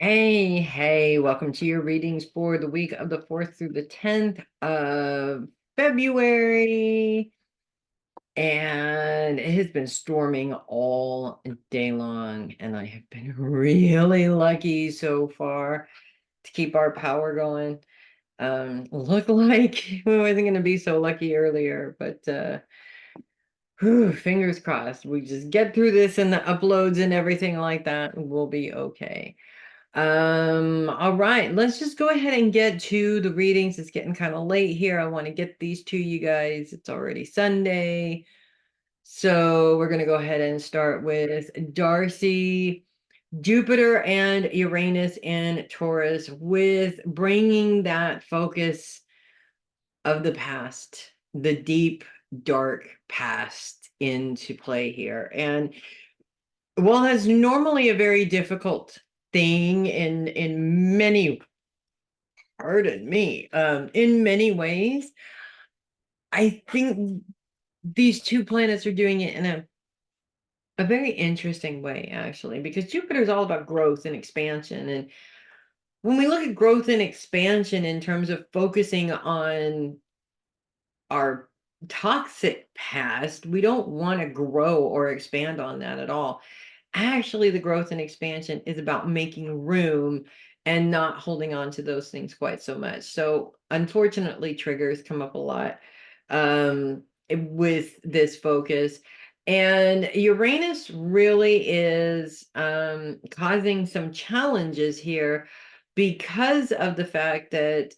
Hey, welcome to your readings for the week of the 4th through the 10th of February. And it has been storming all day long, and I have been really lucky so far to keep our power going. Looked like we wasn't going to be so lucky earlier, but fingers crossed. We just get through this and the uploads and everything like that, and we'll be okay. All right, let's just go ahead and get to the readings. It's getting kind of late here. I want to get these to you guys. It's already Sunday. So we're going to go ahead and start with Darcy, Jupiter and Uranus in Taurus, with bringing that focus of the past, the deep, dark past into play here. And while that's normally a very difficult thing in many, pardon me, in many ways, I think these two planets are doing it in a very interesting way, actually, because Jupiter is all about growth and expansion. And when we look at growth and expansion in terms of focusing on our toxic past, we don't want to grow or expand on that at all. Actually, the growth and expansion is about making room and not holding on to those things quite so much. So unfortunately, triggers come up a lot with this focus. And Uranus really is causing some challenges here because of the fact that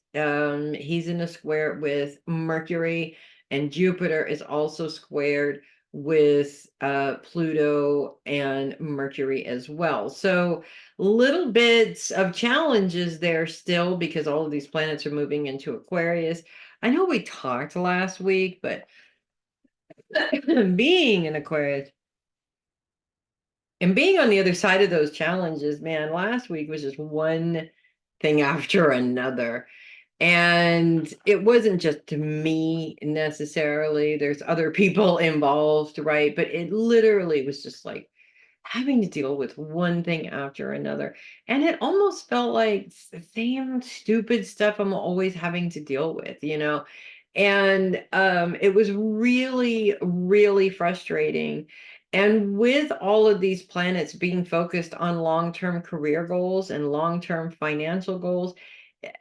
he's in a square with Mercury, and Jupiter is also squared with Pluto and Mercury as well. So little bits of challenges there still because all of these planets are moving into Aquarius. I know we talked last week, but being in Aquarius and being on the other side of those challenges, man, last week was just one thing after another. And it wasn't just me necessarily. There's other people involved, right? But it literally was just like having to deal with one thing after another. And it almost felt like the same stupid stuff I'm always having to deal with. And it was really, really frustrating. And with all of these planets being focused on long-term career goals and long-term financial goals,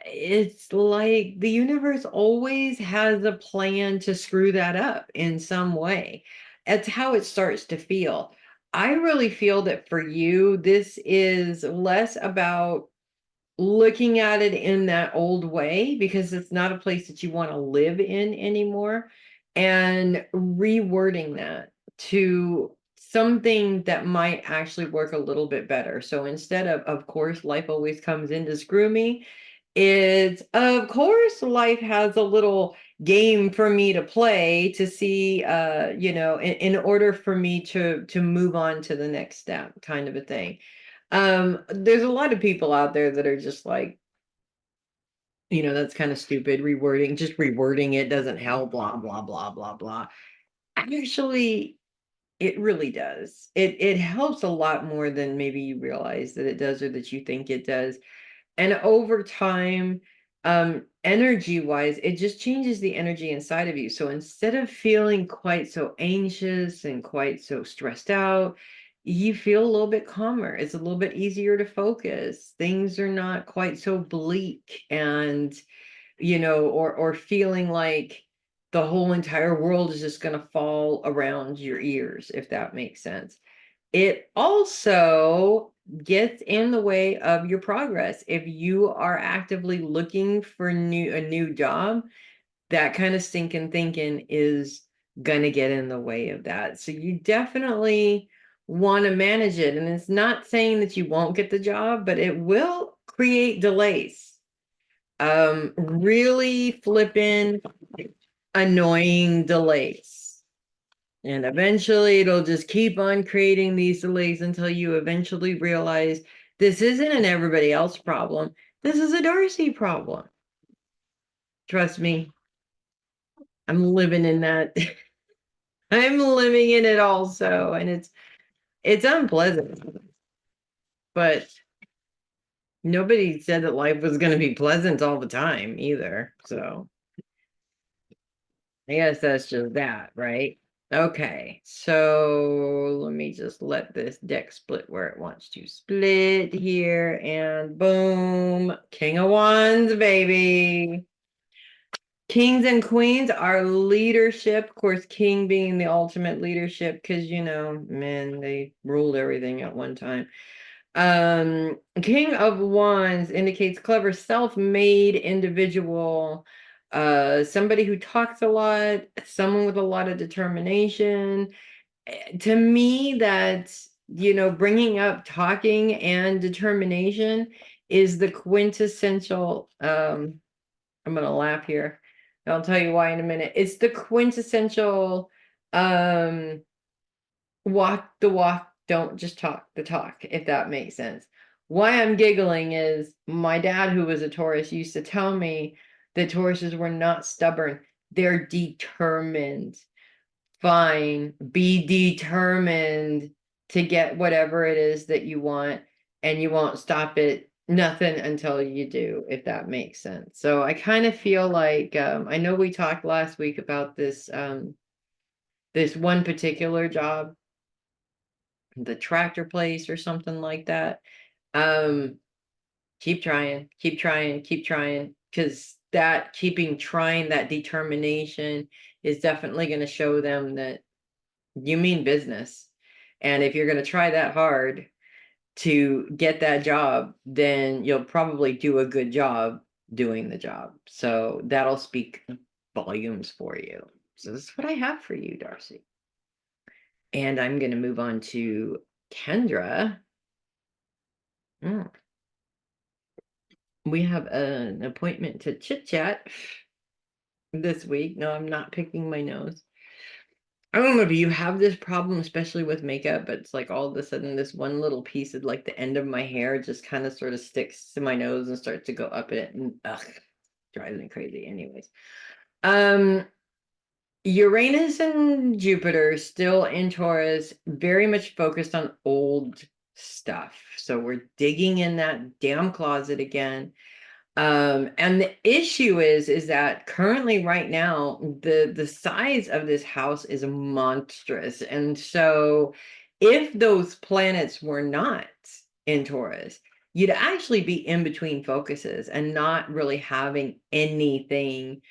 it's like the universe always has a plan to screw that up in some way. That's how it starts to feel. I really feel that for you, this is less about looking at it in that old way because it's not a place that you want to live in anymore, and rewording that to something that might actually work a little bit better. So instead of course, life always comes in to screw me, it's of course life has a little game for me to play to see in order for me to move on to the next step, kind of a thing. There's a lot of people out there that are just like, that's kind of stupid. Just rewording it doesn't help, blah, blah, blah, blah, blah. Actually, it really does. It helps a lot more than maybe you realize that it does or that you think it does. And over time, energy wise, it just changes the energy inside of you. So instead of feeling quite so anxious and quite so stressed out, you feel a little bit calmer. It's a little bit easier to focus. Things are not quite so bleak and, or feeling like the whole entire world is just going to fall around your ears, if that makes sense. It also gets in the way of your progress. If you are actively looking for a new job, that kind of stinking thinking is going to get in the way of that. So you definitely want to manage it. And it's not saying that you won't get the job, but it will create delays. Really flipping annoying delays. And eventually it'll just keep on creating these delays until you eventually realize this isn't an everybody else problem. This is a Darcy problem. Trust me, I'm living in that. I'm living in it also, and it's unpleasant. But nobody said that life was going to be pleasant all the time either. So I guess that's just that, right? Okay, so let me just let this deck split where it wants to split here, and boom, King of Wands, baby. Kings and queens are leadership, of course, king being the ultimate leadership, because men, they ruled everything at one time. King of Wands indicates clever, self-made individual, somebody who talks a lot, someone with a lot of determination. To me, that's, bringing up talking and determination is the quintessential, I'm going to laugh here. I'll tell you why in a minute. It's the quintessential, um, walk the walk, don't just talk the talk, if that makes sense. Why I'm giggling is my dad, who was a Taurus, used to tell me that Tauruses were not stubborn. They're determined. Fine, be determined to get whatever it is that you want, and you won't stop at nothing until you do, if that makes sense. So I kind of feel like, I know we talked last week about this one particular job, the tractor place or something like that. Keep trying, keep trying, keep trying, because that keeping trying, that determination is definitely going to show them that you mean business. And if you're going to try that hard to get that job, then you'll probably do a good job doing the job. So that'll speak volumes for you. So this is what I have for you, Darcy. And I'm going to move on to Kendra. We have an appointment to chit chat this week. No, I'm not picking my nose. I don't know, do you have this problem, especially with makeup? But it's like all of a sudden this one little piece of like the end of my hair just kind of sort of sticks to my nose and starts to go up it, and drives me crazy. Anyways. Uranus and Jupiter still in Taurus, very much focused on old stuff. So we're digging in that damn closet again. And the issue is that currently right now, the size of this house is monstrous. And so if those planets were not in Taurus, you'd actually be in between focuses and not really having anything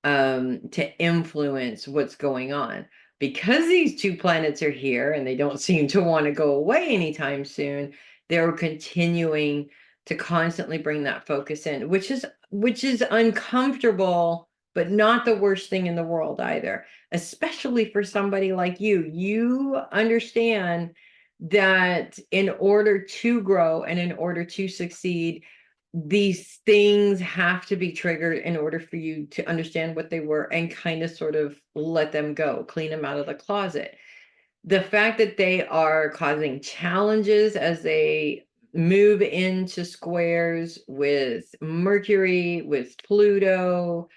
to influence what's going on. Because these two planets are here and they don't seem to want to go away anytime soon, they're continuing to constantly bring that focus in, which is uncomfortable, but not the worst thing in the world either, especially for somebody like you. You understand that in order to grow and in order to succeed, these things have to be triggered in order for you to understand what they were and kind of sort of let them go, clean them out of the closet. The fact that they are causing challenges as they move into squares with Mercury, with Pluto,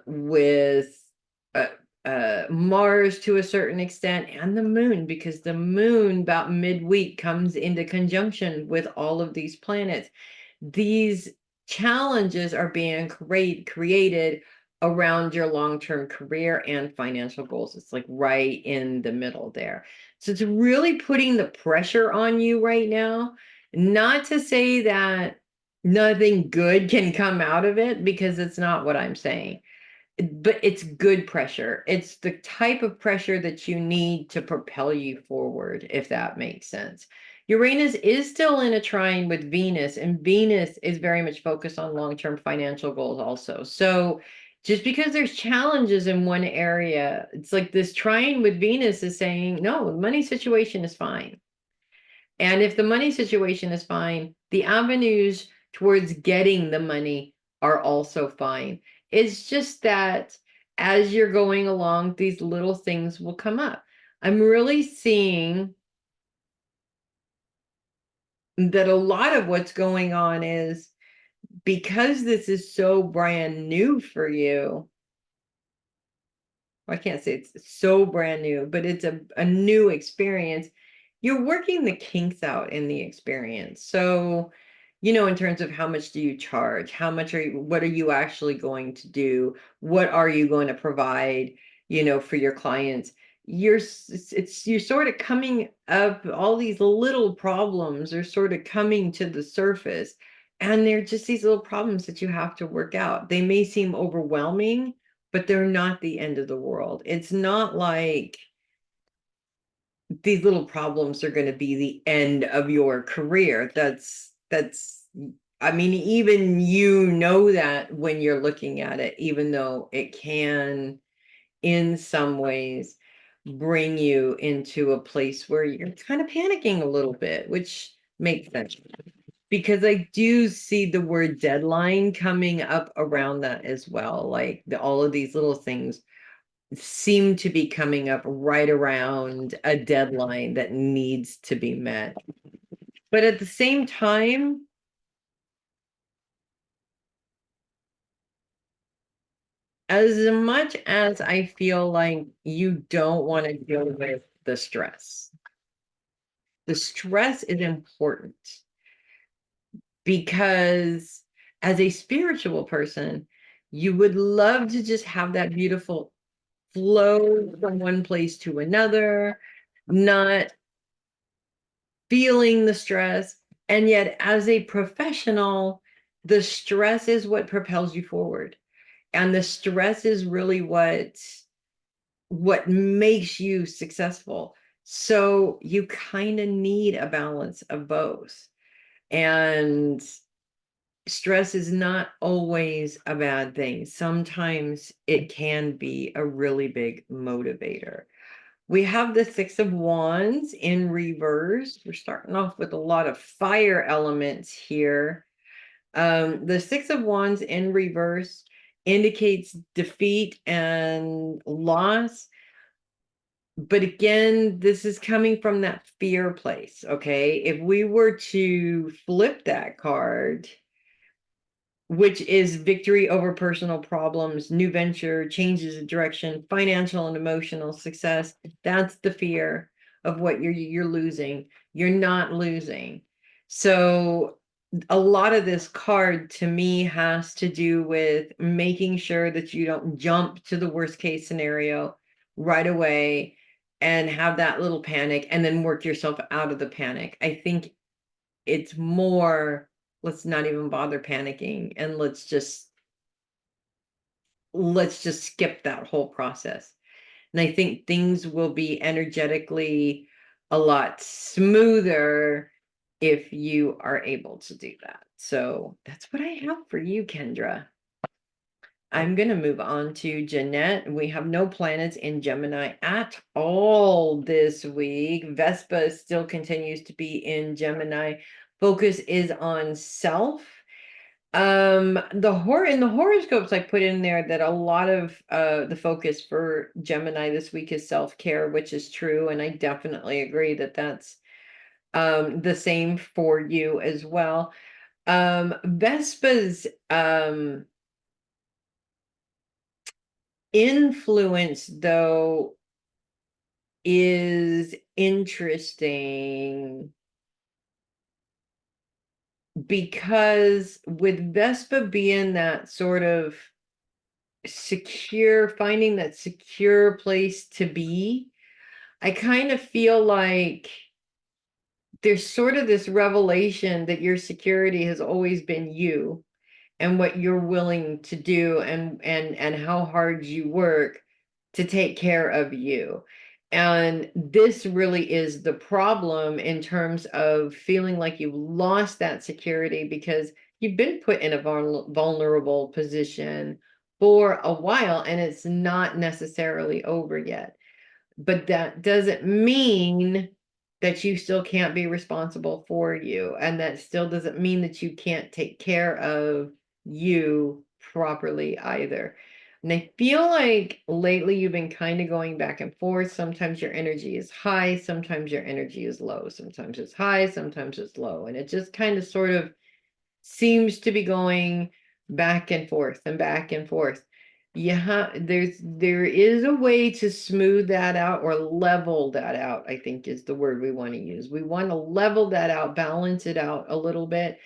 with Mars to a certain extent, and the moon, because the moon about midweek comes into conjunction with all of these planets. These challenges are being created around your long-term career and financial goals. It's like right in the middle there. So it's really putting the pressure on you right now. Not to say that nothing good can come out of it, because it's not what I'm saying. But it's good pressure. It's the type of pressure that you need to propel you forward, if that makes sense. Uranus is still in a trine with Venus, and Venus is very much focused on long-term financial goals also. So just because there's challenges in one area, it's like this trine with Venus is saying, no, the money situation is fine. And if the money situation is fine, the avenues towards getting the money are also fine. It's just that as you're going along, these little things will come up. I'm really seeing that a lot of what's going on is because this is so brand new for you. I can't say it's so brand new, but it's a new experience. You're working the kinks out in the experience. So in terms of how much do you charge? What are you actually going to do? What are you going to provide, for your clients? You're sort of coming up, all these little problems are sort of coming to the surface. And they're just these little problems that you have to work out. They may seem overwhelming, but they're not the end of the world. It's not like these little problems are going to be the end of your career. I mean, even that when you're looking at it, even though it can, in some ways, bring you into a place where you're kind of panicking a little bit, which makes sense. Because I do see the word deadline coming up around that as well. Like all of these little things seem to be coming up right around a deadline that needs to be met. But at the same time, as much as I feel like you don't want to deal with the stress is important because as a spiritual person, you would love to just have that beautiful flow from one place to another, not feeling the stress. And yet, as a professional, the stress is what propels you forward. And the stress is really what makes you successful. So you kind of need a balance of both. And stress is not always a bad thing. Sometimes it can be a really big motivator. We have the Six of Wands in reverse. We're starting off with a lot of fire elements here. The Six of Wands in reverse indicates defeat and loss. But again, this is coming from that fear place, okay? If we were to flip that card, which is victory over personal problems, new venture, changes of direction, financial and emotional success. That's the fear of what you're losing. You're not losing. So a lot of this card to me has to do with making sure that you don't jump to the worst case scenario right away and have that little panic and then work yourself out of the panic. I think it's more, let's not even bother panicking and let's just skip that whole process. And I think things will be energetically a lot smoother if you are able to do that. So that's what I have for you, Kendra. I'm going to move on to Jeannette. We have no planets in Gemini at all this week. Vespa still continues to be in Gemini. Focus is on self. In the horoscopes I put in there that a lot of the focus for Gemini this week is self-care, which is true, and I definitely agree that that's the same for you as well. Vespa's influence, though, is interesting because with Vespa being that sort of finding that secure place to be, I kind of feel like there's sort of this revelation that your security has always been you and what you're willing to do and how hard you work to take care of you. And this really is the problem in terms of feeling like you've lost that security because you've been put in a vulnerable position for a while and it's not necessarily over yet. But that doesn't mean that you still can't be responsible for you. And that still doesn't mean that you can't take care of you properly either. And I feel like lately you've been kind of going back and forth. Sometimes your energy is high, sometimes your energy is low. Sometimes it's high, sometimes it's low. And it just kind of sort of seems to be going back and forth and back and forth. Yeah, there is a way to smooth that out or level that out, I think is the word we want to use. We want to level that out, balance it out a little bit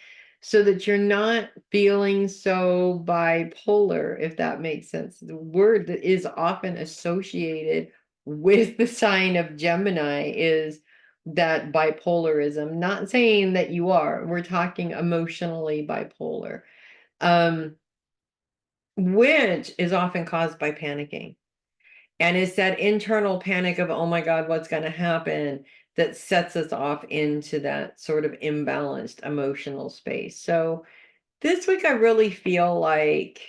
so that you're not feeling so bipolar, if that makes sense. The word that is often associated with the sign of Gemini is that bipolarism. Not saying that you are, we're talking emotionally bipolar, which is often caused by panicking. And it's that internal panic of, oh my God, what's going to happen, that sets us off into that sort of imbalanced emotional space. So this week, I really feel like,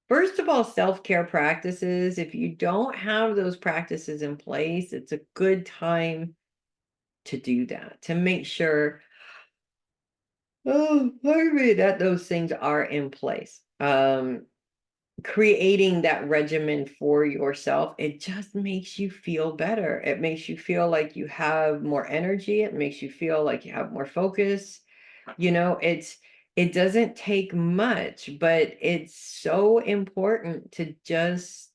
first of all, self-care practices. If you don't have those practices in place, it's a good time to do that, to make sure, oh, pardon me, that those things are in place. Creating that regimen for yourself, it just makes you feel better. It makes you feel like you have more energy. It makes you feel like you have more focus. It doesn't take much, but it's so important to just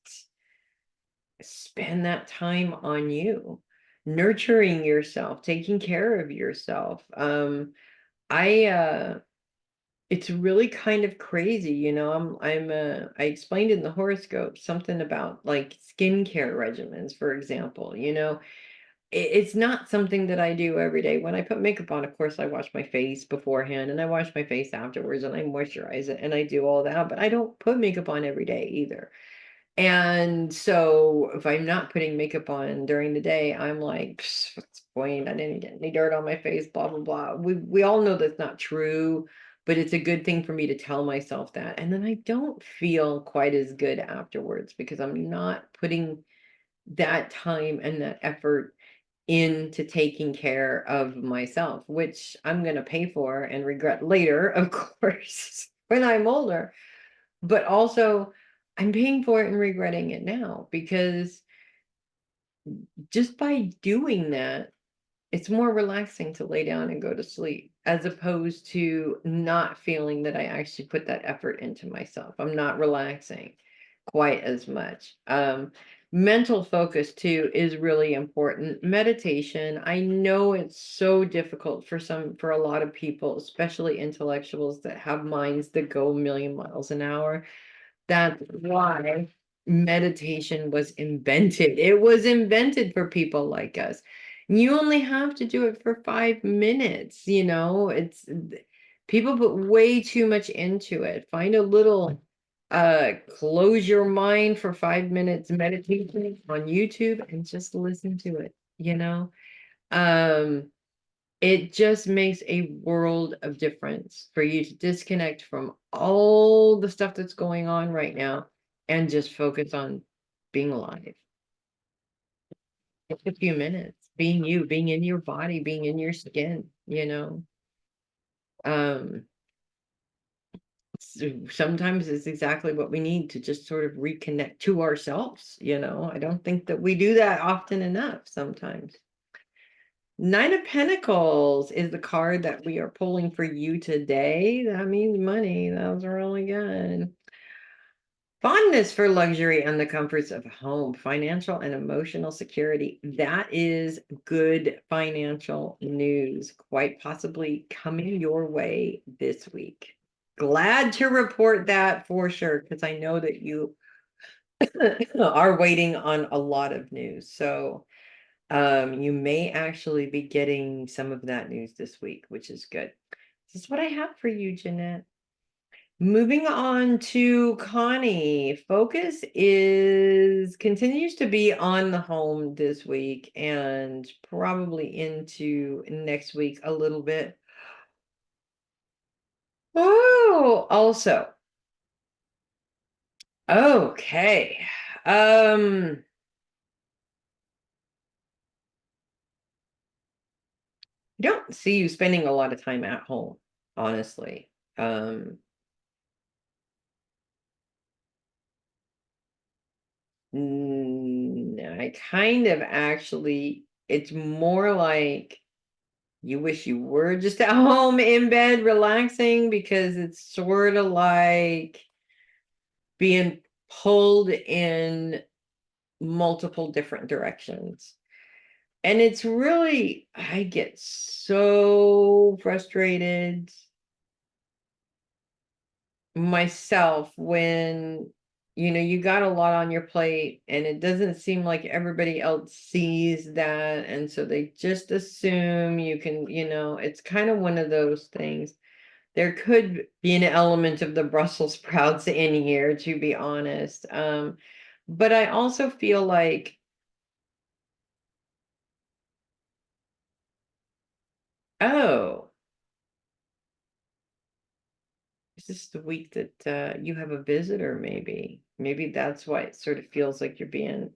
spend that time on you, nurturing yourself, taking care of yourself. I It's really kind of crazy, I explained in the horoscope something about like skincare regimens, for example. It's not something that I do every day. When I put makeup on, of course, I wash my face beforehand and I wash my face afterwards and I moisturize it and I do all that, but I don't put makeup on every day either. And so if I'm not putting makeup on during the day, I'm like, what's the point? I didn't get any dirt on my face, blah, blah, blah. We all know that's not true, but it's a good thing for me to tell myself that. And then I don't feel quite as good afterwards because I'm not putting that time and that effort into taking care of myself, which I'm going to pay for and regret later, of course, when I'm older. But also, I'm paying for it and regretting it now because just by doing that, it's more relaxing to lay down and go to sleep as opposed to not feeling that I actually put that effort into myself. I'm not relaxing quite as much. Mental focus too is really important. Meditation, I know it's so difficult for a lot of people, especially intellectuals that have minds that go a million miles an hour. That's why meditation was invented. It was invented for people like us. You only have to do it for 5 minutes, it's people put way too much into it. Find a little close your mind for 5 minutes meditation on YouTube and just listen to it. Um it just makes a world of difference for you to disconnect from all the stuff that's going on right now and just focus on being alive. It's a few minutes, being you, being in your body, being in your skin. Um, Sometimes it's exactly what we need to just sort of reconnect to ourselves. I don't think that we do that often enough sometimes. Nine of Pentacles is the card that we are pulling for you today. That means money. That was really good. Fondness for luxury and the comforts of home, financial and emotional security. That is good financial news, quite possibly coming your way this week. Glad to report that for sure, because I know that you are waiting on a lot of news. So you may actually be getting some of that news this week, which is good. This is what I have for you, Jeannette. Moving on to Connie. Focus is continues to be on the home this week and probably into next week a little bit. Oh, also. Okay. Um I don't see you spending a lot of time at home, honestly. I kind of actually, it's more like you wish you were just at home in bed relaxing because it's sort of like being pulled in multiple different directions. And it's really, I get so frustrated myself when you got a lot on your plate and it doesn't seem like everybody else sees that, and so they just assume you can, it's kind of one of those things. There could be an element of the Brussels sprouts in here, to be honest. But I also feel like, oh, is this the week that you have a visitor? Maybe that's why it sort of feels like you're being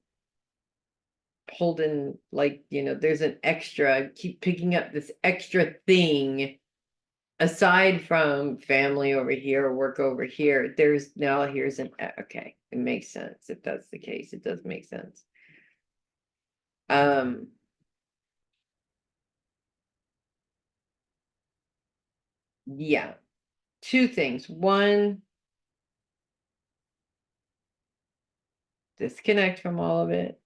pulled in, like, there's an extra, keep picking up this extra thing aside from family over here, work over here. There's now, here's an, okay, it makes sense. If that's the case, it does make sense. Um, yeah, two things. One, disconnect from all of it.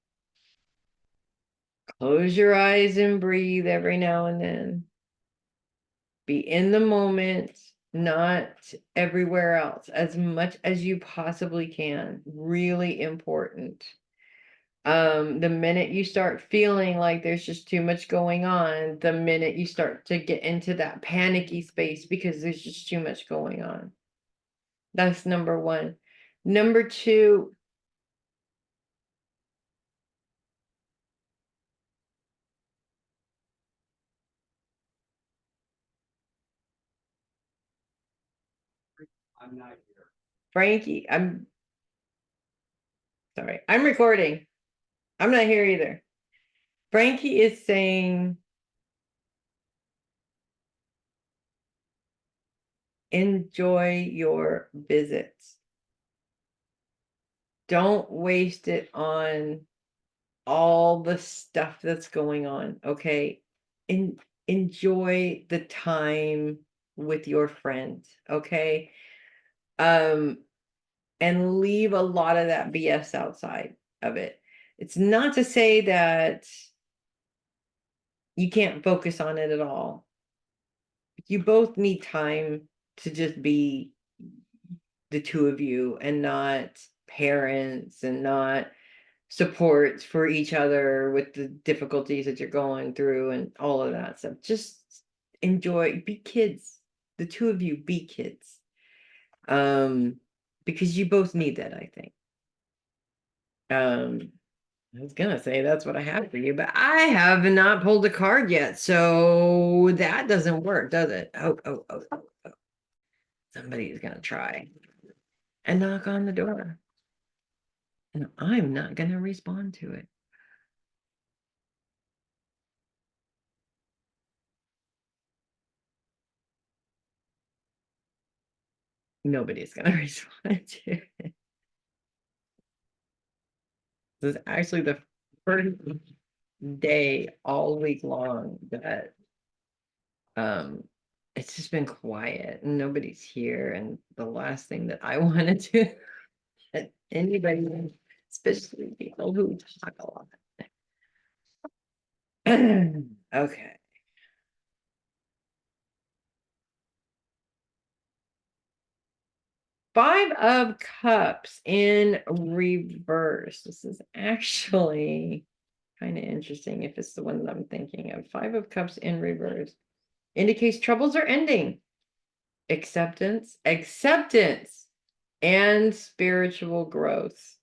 Close your eyes and breathe every now and then. Be in the moment, not everywhere else, as much as you possibly can. Really important. The minute you start feeling like there's just too much going on, the minute you start to get into that panicky space because there's just too much going on. That's number one. Number two, Frankie, I'm sorry, I'm recording. I'm not here either. Frankie is saying, enjoy your visits. Don't waste it on all the stuff that's going on, okay? Enjoy the time with your friends, okay? And leave a lot of that BS outside of it. It's not to say that you can't focus on it at all. You both need time to just be the two of you and not parents and not supports for each other with the difficulties that you're going through and all of that stuff. Just enjoy, be kids. The two of you be kids. Because you both need that, I think. I was gonna say that's what I have for you, but I have not pulled a card yet, so that doesn't work, does it? Oh. Somebody's gonna try and knock on the door. And I'm not gonna respond to it. Nobody's gonna respond to it. This is actually the first day all week long that it's just been quiet and nobody's here. And the last thing that I wanted to that anybody, especially people who talk a lot. Okay. Five of Cups in reverse. This is actually kind of interesting if it's the one that I'm thinking of. Five of Cups in reverse indicates troubles are ending. Acceptance, and spiritual growth.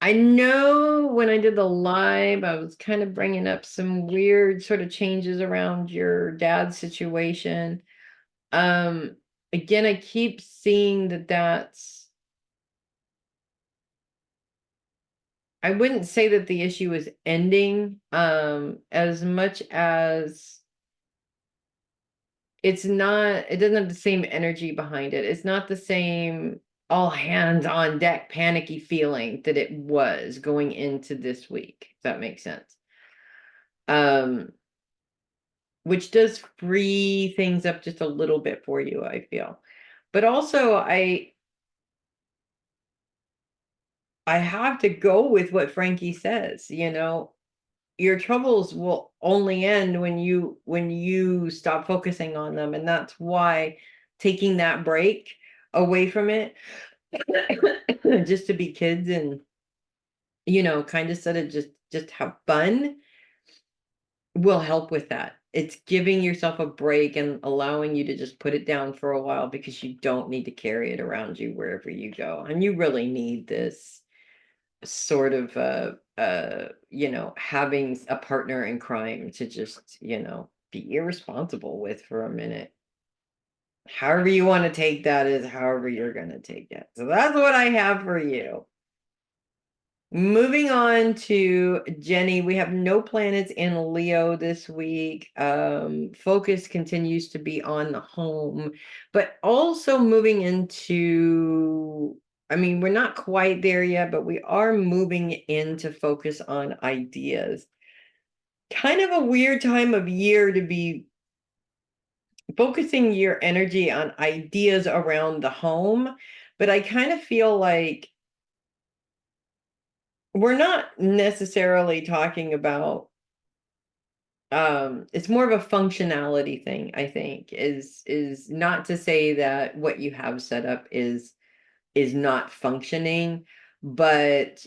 I know when I did the live, I was kind of bringing up some weird sort of changes around your dad's situation. Again, I keep seeing that I wouldn't say that the issue is ending, as much as it doesn't have the same energy behind it. It's not the same all hands on deck panicky feeling that it was going into this week, if that makes sense. Which does free things up just a little bit for you, I feel. But also I have to go with what Frankie says, your troubles will only end when you stop focusing on them. And that's why taking that break away from it just to be kids and kind of sort of just have fun will help with that. It's giving yourself a break and allowing you to just put it down for a while, because you don't need to carry it around you wherever you go. And you really need this sort of having a partner in crime to just be irresponsible with for a minute. However you want to take that is however you're going to take it. So that's what I have for you. Moving on to Jenny, we have no planets in Leo this week. Focus continues to be on the home, but also moving into, I mean, we're not quite there yet, but we are moving into focus on ideas. Kind of a weird time of year to be focusing your energy on ideas around the home, but I kind of feel like we're not necessarily talking about it's more of a functionality thing. I think is not to say that what you have set up is not functioning, but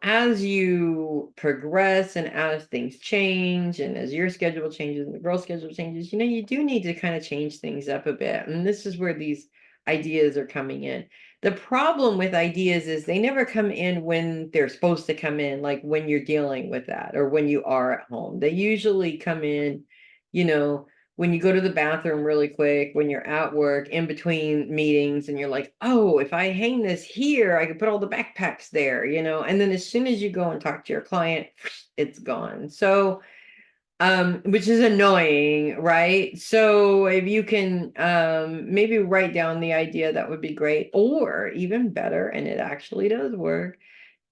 as you progress and as things change and as your schedule changes and the girl's schedule changes, you do need to kind of change things up a bit. And this is where these ideas are coming in. The problem with ideas is they never come in when they're supposed to come in, like when you're dealing with that or when you are at home. They usually come in, you know, when you go to the bathroom really quick, when you're at work, in between meetings, and you're like, oh, if I hang this here, I could put all the backpacks there, and then as soon as you go and talk to your client, it's gone. So, which is annoying, right? So if you can maybe write down the idea, that would be great. Or even better, and it actually does work,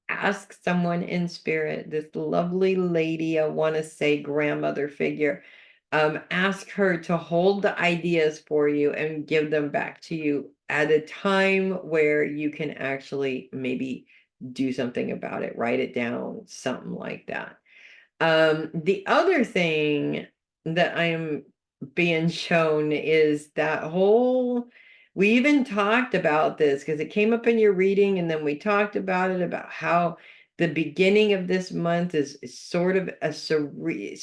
ask someone in spirit, this lovely lady, I want to say grandmother figure, ask her to hold the ideas for you and give them back to you at a time where you can actually maybe do something about it, write it down, something like that. The other thing that I'm being shown is that whole, we even talked about this because it came up in your reading, and then we talked about it, about how the beginning of this month is sort of a surreally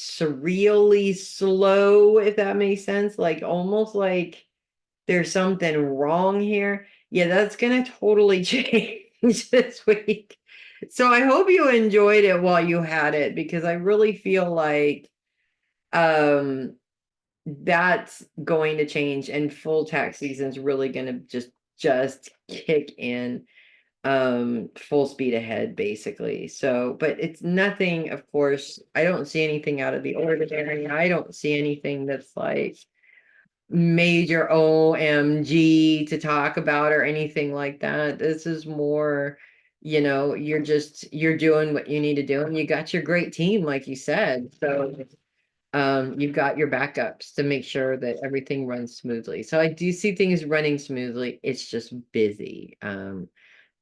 slow, if that makes sense, like almost like there's something wrong here. Yeah, that's gonna totally change this week. So I hope you enjoyed it while you had it, because I really feel like um that's going to change, and full tax season is really going to just kick in full speed ahead, basically. So, but it's nothing, of course, I don't see anything out of the ordinary. I don't see anything that's like major OMG to talk about or anything like that. This is more, you're doing what you need to do, and you got your great team, like you said. So you've got your backups to make sure that everything runs smoothly. So I do see things running smoothly. It's just busy.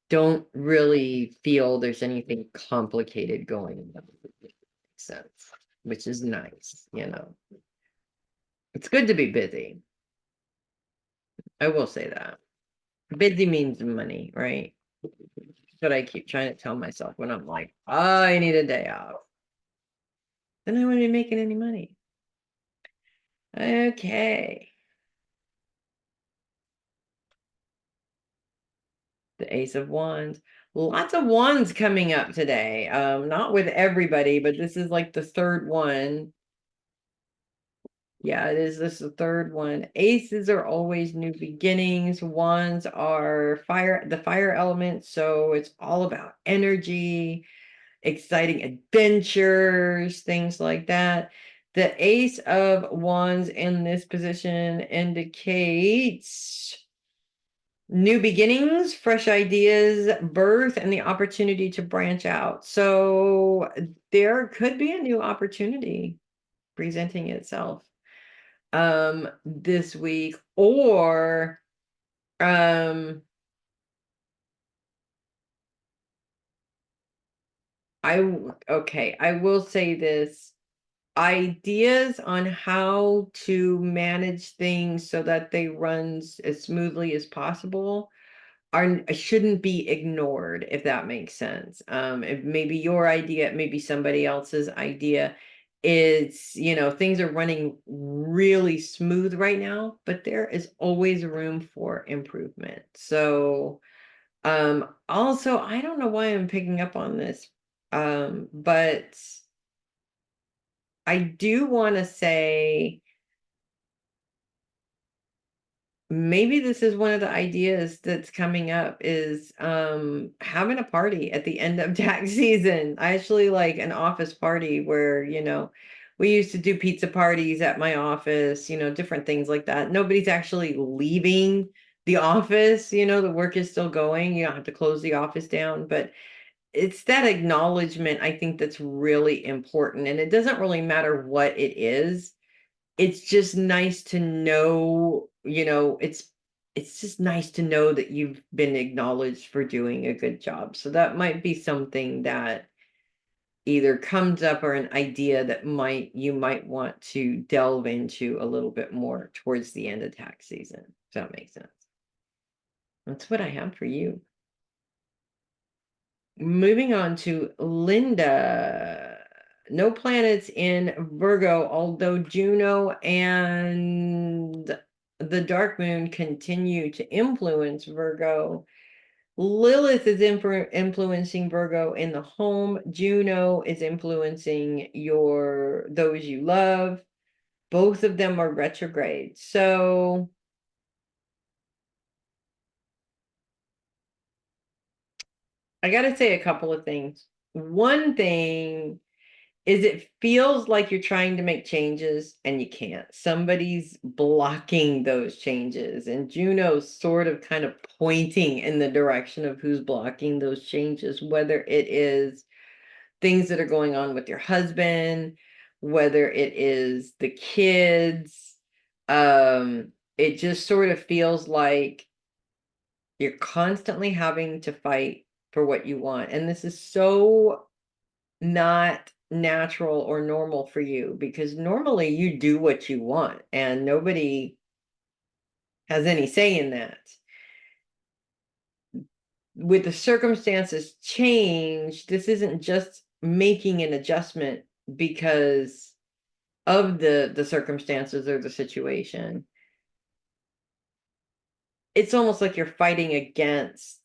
Don't really feel there's anything complicated going on. Makes sense, which is nice. It's good to be busy. I will say that. Busy means money, right? But I keep trying to tell myself when I'm like, oh, I need a day off. Then I wouldn't be making any money. Okay. The Ace of Wands. Lots of wands coming up today. Not with everybody, but this is like the third one. Yeah, it is. This is the third one. Aces are always new beginnings. Wands are the fire element. So it's all about energy, exciting adventures, things like that. The Ace of Wands in this position indicates new beginnings, fresh ideas, birth, and the opportunity to branch out. So there could be a new opportunity presenting itself this week, or Okay, I will say this. Ideas on how to manage things so that they run as smoothly as possible shouldn't be ignored, if that makes sense. If maybe your idea, maybe somebody else's idea, things are running really smooth right now, but there is always room for improvement. So, also, I don't know why I'm picking up on this, but I do want to say maybe this is one of the ideas that's coming up is having a party at the end of tax season. I actually like an office party where, we used to do pizza parties at my office, different things like that. Nobody's actually leaving the office, the work is still going. You don't have to close the office down, but it's that acknowledgement, I think, that's really important. And it doesn't really matter what it is. It's just nice to know, it's just nice to know that you've been acknowledged for doing a good job. So that might be something that either comes up or an idea that you might want to delve into a little bit more towards the end of tax season. If that makes sense. That's what I have for you. Moving on to Linda. No planets in Virgo, although Juno and the dark moon continue to influence Virgo. Lilith is influencing Virgo in the home. Juno is influencing those you love. Both of them are retrograde. So I got to say a couple of things. One thing is it feels like you're trying to make changes and you can't. Somebody's blocking those changes, and Juno's sort of kind of pointing in the direction of who's blocking those changes, whether it is things that are going on with your husband, whether it is the kids. It just sort of feels like you're constantly having to fight for what you want. And this is so not natural or normal for you, because normally you do what you want and nobody has any say in that. With the circumstances change, this isn't just making an adjustment because of the circumstances or the situation. It's almost like you're fighting against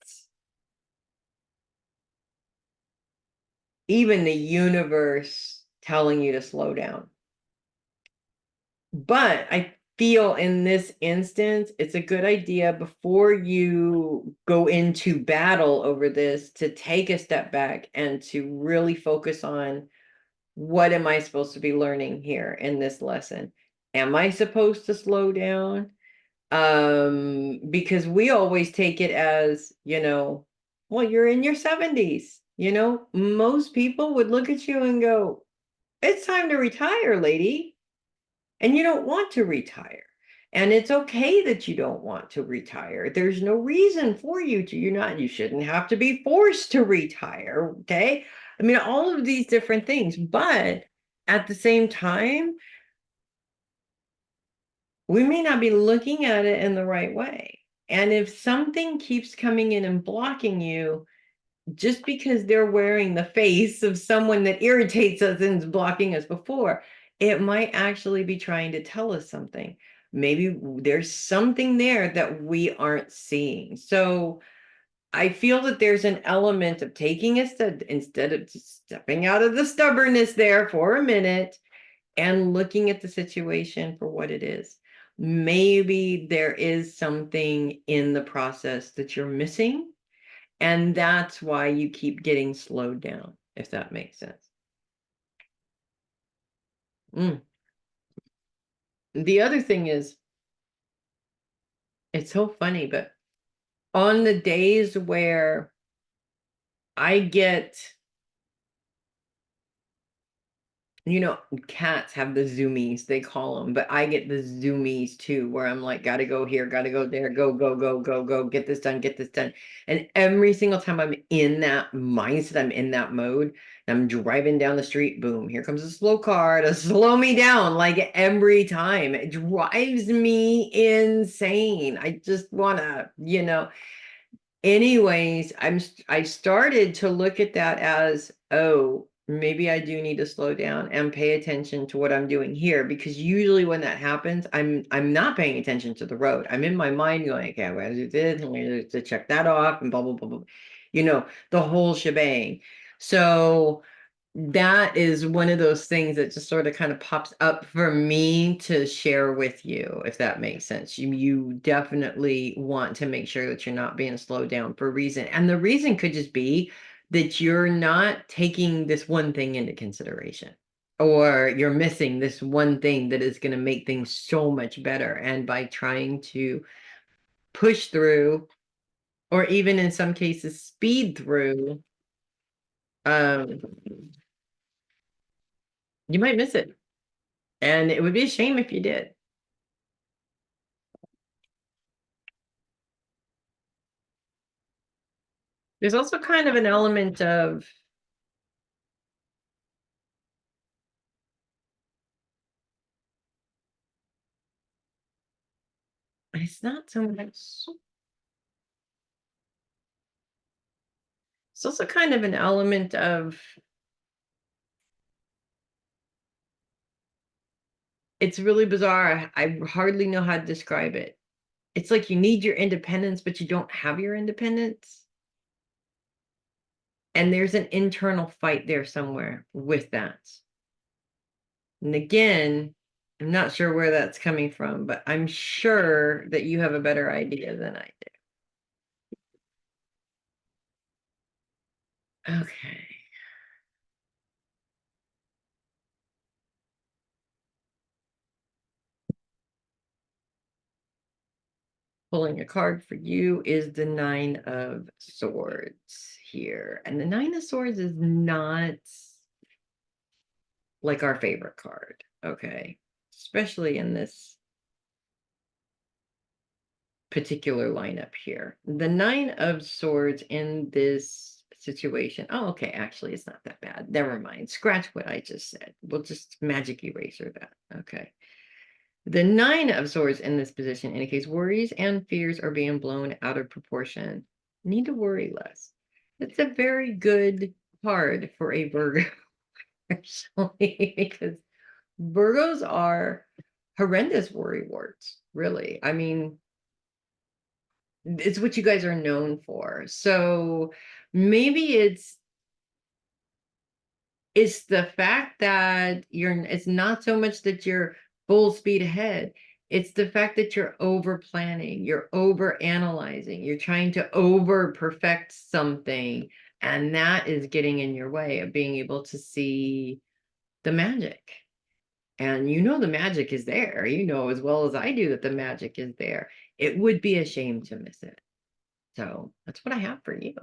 even the universe telling you to slow down. But I feel in this instance, it's a good idea before you go into battle over this to take a step back and to really focus on, what am I supposed to be learning here in this lesson? Am I supposed to slow down? Because we always take it as, well, you're in your 70s. Most people would look at you and go, it's time to retire, lady. And you don't want to retire. And it's okay that you don't want to retire. There's no reason for you to. You shouldn't have to be forced to retire. Okay. I mean, all of these different things. But at the same time, we may not be looking at it in the right way. And if something keeps coming in and blocking you, just because they're wearing the face of someone that irritates us and is blocking us before, it might actually be trying to tell us something. Maybe there's something there that we aren't seeing. So I feel that there's an element of taking a step instead of just stepping out of the stubbornness there for a minute and looking at the situation for what it is. Maybe there is something in the process that you're missing, and that's why you keep getting slowed down, if that makes sense. The other thing is, it's so funny, but on the days where I get you know, cats have the zoomies, they call them, but I get the zoomies too, where I'm like, gotta go here, gotta go there, go, go, go, go, go, get this done, get this done. And every single time I'm in that mindset, I'm in that mode, I'm driving down the street, boom, here comes a slow car to slow me down. Like every time, it drives me insane. I just wanna, anyways, I started to look at that as, oh, maybe I do need to slow down and pay attention to what I'm doing here, because usually when that happens, I'm not paying attention to the road. I'm in my mind going, okay, I'm gonna do this, I'm gonna to check that off, and blah blah blah blah, the whole shebang. So that is one of those things that just sort of kind of pops up for me to share with you, if that makes sense. You definitely want to make sure that you're not being slowed down for a reason. And the reason could just be that you're not taking this one thing into consideration, or you're missing this one thing that is going to make things so much better. And by trying to push through, or even in some cases speed through, um, you might miss it. And it would be a shame if you did. There's also kind of an element of, it's not so much, it's also kind of an element of, it's really bizarre. I hardly know how to describe it. It's like you need your independence, but you don't have your independence. And there's an internal fight there somewhere with that. And again, I'm not sure where that's coming from, but I'm sure that you have a better idea than I do. Okay. Pulling a card for you is the Nine of Swords here. And the Nine of Swords is not like our favorite card, okay? Especially in this particular lineup here. The Nine of Swords in this situation. Oh, okay, actually, it's not that bad. Never mind. Scratch what I just said. We'll just magic eraser that. Okay. The Nine of Swords in this position indicates worries and fears are being blown out of proportion. Need to worry less. It's a very good card for a Virgo, actually, because Virgos are horrendous worry warts, really. I mean, it's what you guys are known for. So maybe it's the fact that it's not so much that you're full speed ahead. It's the fact that you're over planning, you're over analyzing, you're trying to over perfect something, and that is getting in your way of being able to see the magic. And the magic is there. You know as well as I do that the magic is there. It would be a shame to miss it. So that's what I have for you.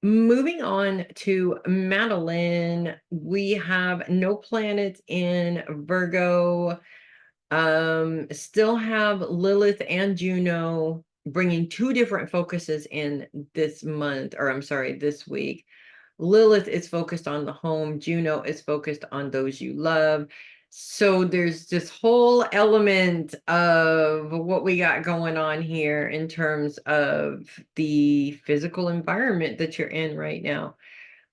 Moving on to Matalyn, we have no planets in Virgo. Still have Lilith and Juno bringing two different focuses in this month, or I'm sorry, this week. Lilith is focused on the home, Juno is focused on those you love. So there's this whole element of what we got going on here in terms of the physical environment that you're in right now.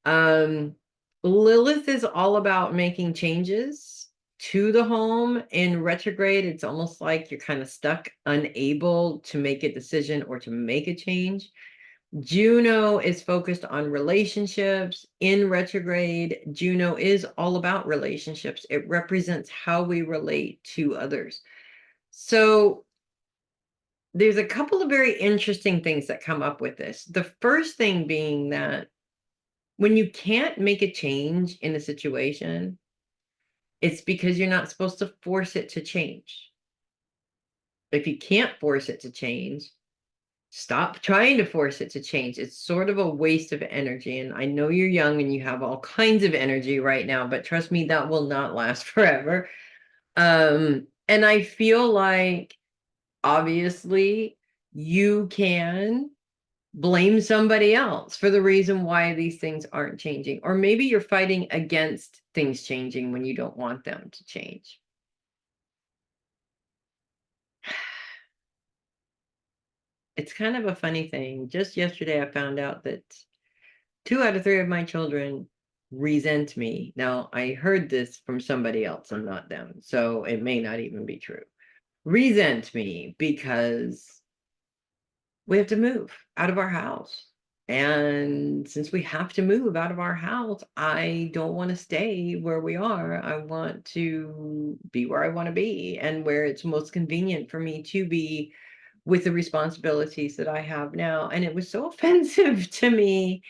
Um, Lilith is all about making changes to the home. In retrograde, it's almost like you're kind of stuck, unable to make a decision or to make a change. Juno is focused on relationships. In retrograde, Juno is all about relationships. It represents how we relate to others. So there's a couple of very interesting things that come up with this. The first thing being that when you can't make a change in a situation, it's because you're not supposed to force it to change. If you can't force it to change, Stop trying to force it to change. It's sort of a waste of energy. And I know you're young and you have all kinds of energy right now, but trust me, that will not last forever. And I feel like obviously you can blame somebody else for the reason why these things aren't changing. Or maybe you're fighting against things changing when you don't want them to change. It's kind of a funny thing. Just yesterday, I found out that 2 out of 3 of my children resent me. Now, I heard this from somebody else and not them, so it may not even be true. Resent me because we have to move out of our house. And since we have to move out of our house, I don't want to stay where we are. I want to be where I want to be and where it's most convenient for me to be with the responsibilities that I have now. And it was so offensive to me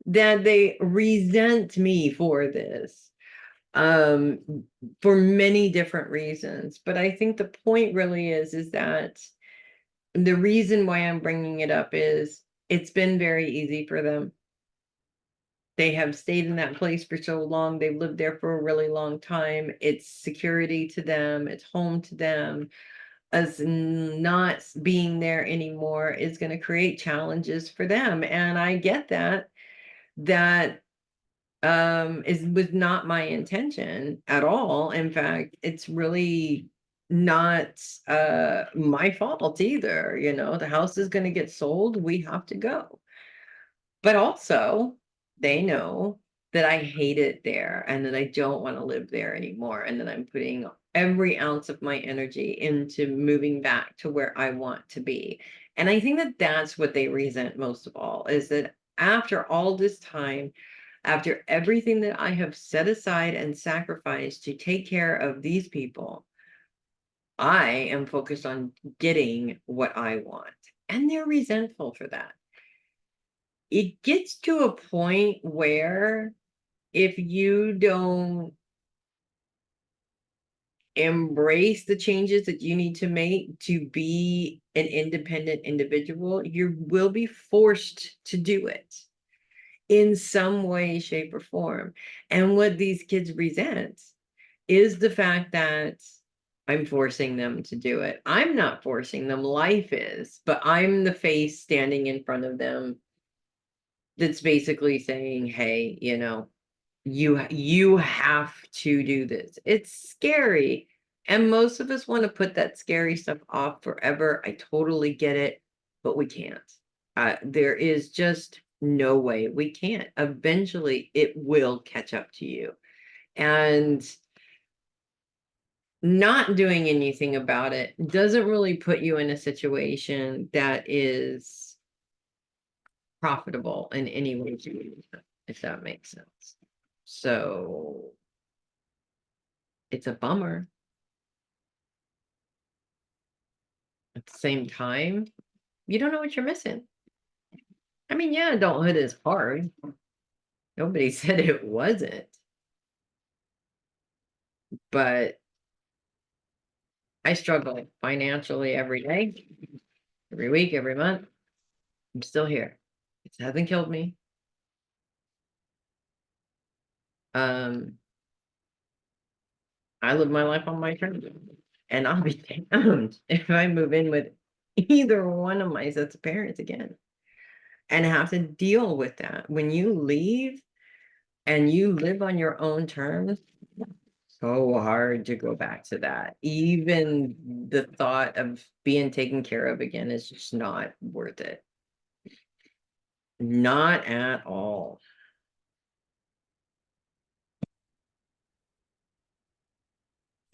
that they resent me for this, um, for many different reasons. But I think the point really is that the reason why I'm bringing it up is it's been very easy for them. They have stayed in that place for so long. They've lived there for a really long time. It's security to them. It's home to them. Us not being there anymore is going to create challenges for them. And I get that. That was not my intention at all. In fact, it's really not my fault either. You know, the house is going to get sold, we have to go. But also they know that I hate it there and that I don't want to live there anymore, and that I'm putting every ounce of my energy into moving back to where I want to be. And I think that that's what they resent most of all, is that after all this time, after everything that I have set aside and sacrificed to take care of these people, I am focused on getting what I want. And they're resentful for that. It gets to a point where if you don't embrace the changes that you need to make to be an independent individual, you will be forced to do it in some way, shape, or form. And what these kids resent is the fact that I'm forcing them to do it. I'm not forcing them, life is, but I'm the face standing in front of them that's basically saying, hey, you know, you have to do this. It's scary. And most of us want to put that scary stuff off forever. I totally get it, but we can't. There is just no way we can't. Eventually, it will catch up to you. And not doing anything about it doesn't really put you in a situation that is profitable in any way, if that makes sense. So it's a bummer. At the same time, you don't know what you're missing. I mean, yeah, adulthood is hard. Nobody said it wasn't. But I struggle financially every day, every week, every month. I'm still here. It hasn't killed me. Um, I live my life on my terms. And I'll be damned if I move in with either one of my sets of parents again and have to deal with that. When you leave and you live on your own terms, so hard to go back to that. Even the thought of being taken care of again is just not worth it. Not at all.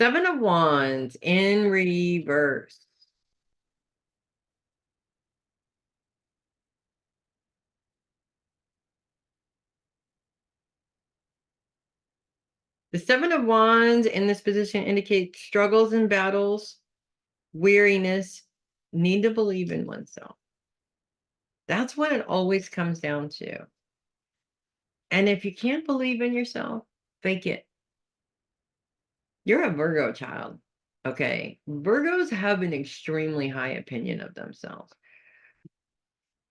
Seven of Wands in reverse. The Seven of Wands in this position indicates struggles and battles, weariness, need to believe in oneself. That's what it always comes down to. And if you can't believe in yourself, fake it. You're a Virgo child. Okay. Virgos have an extremely high opinion of themselves.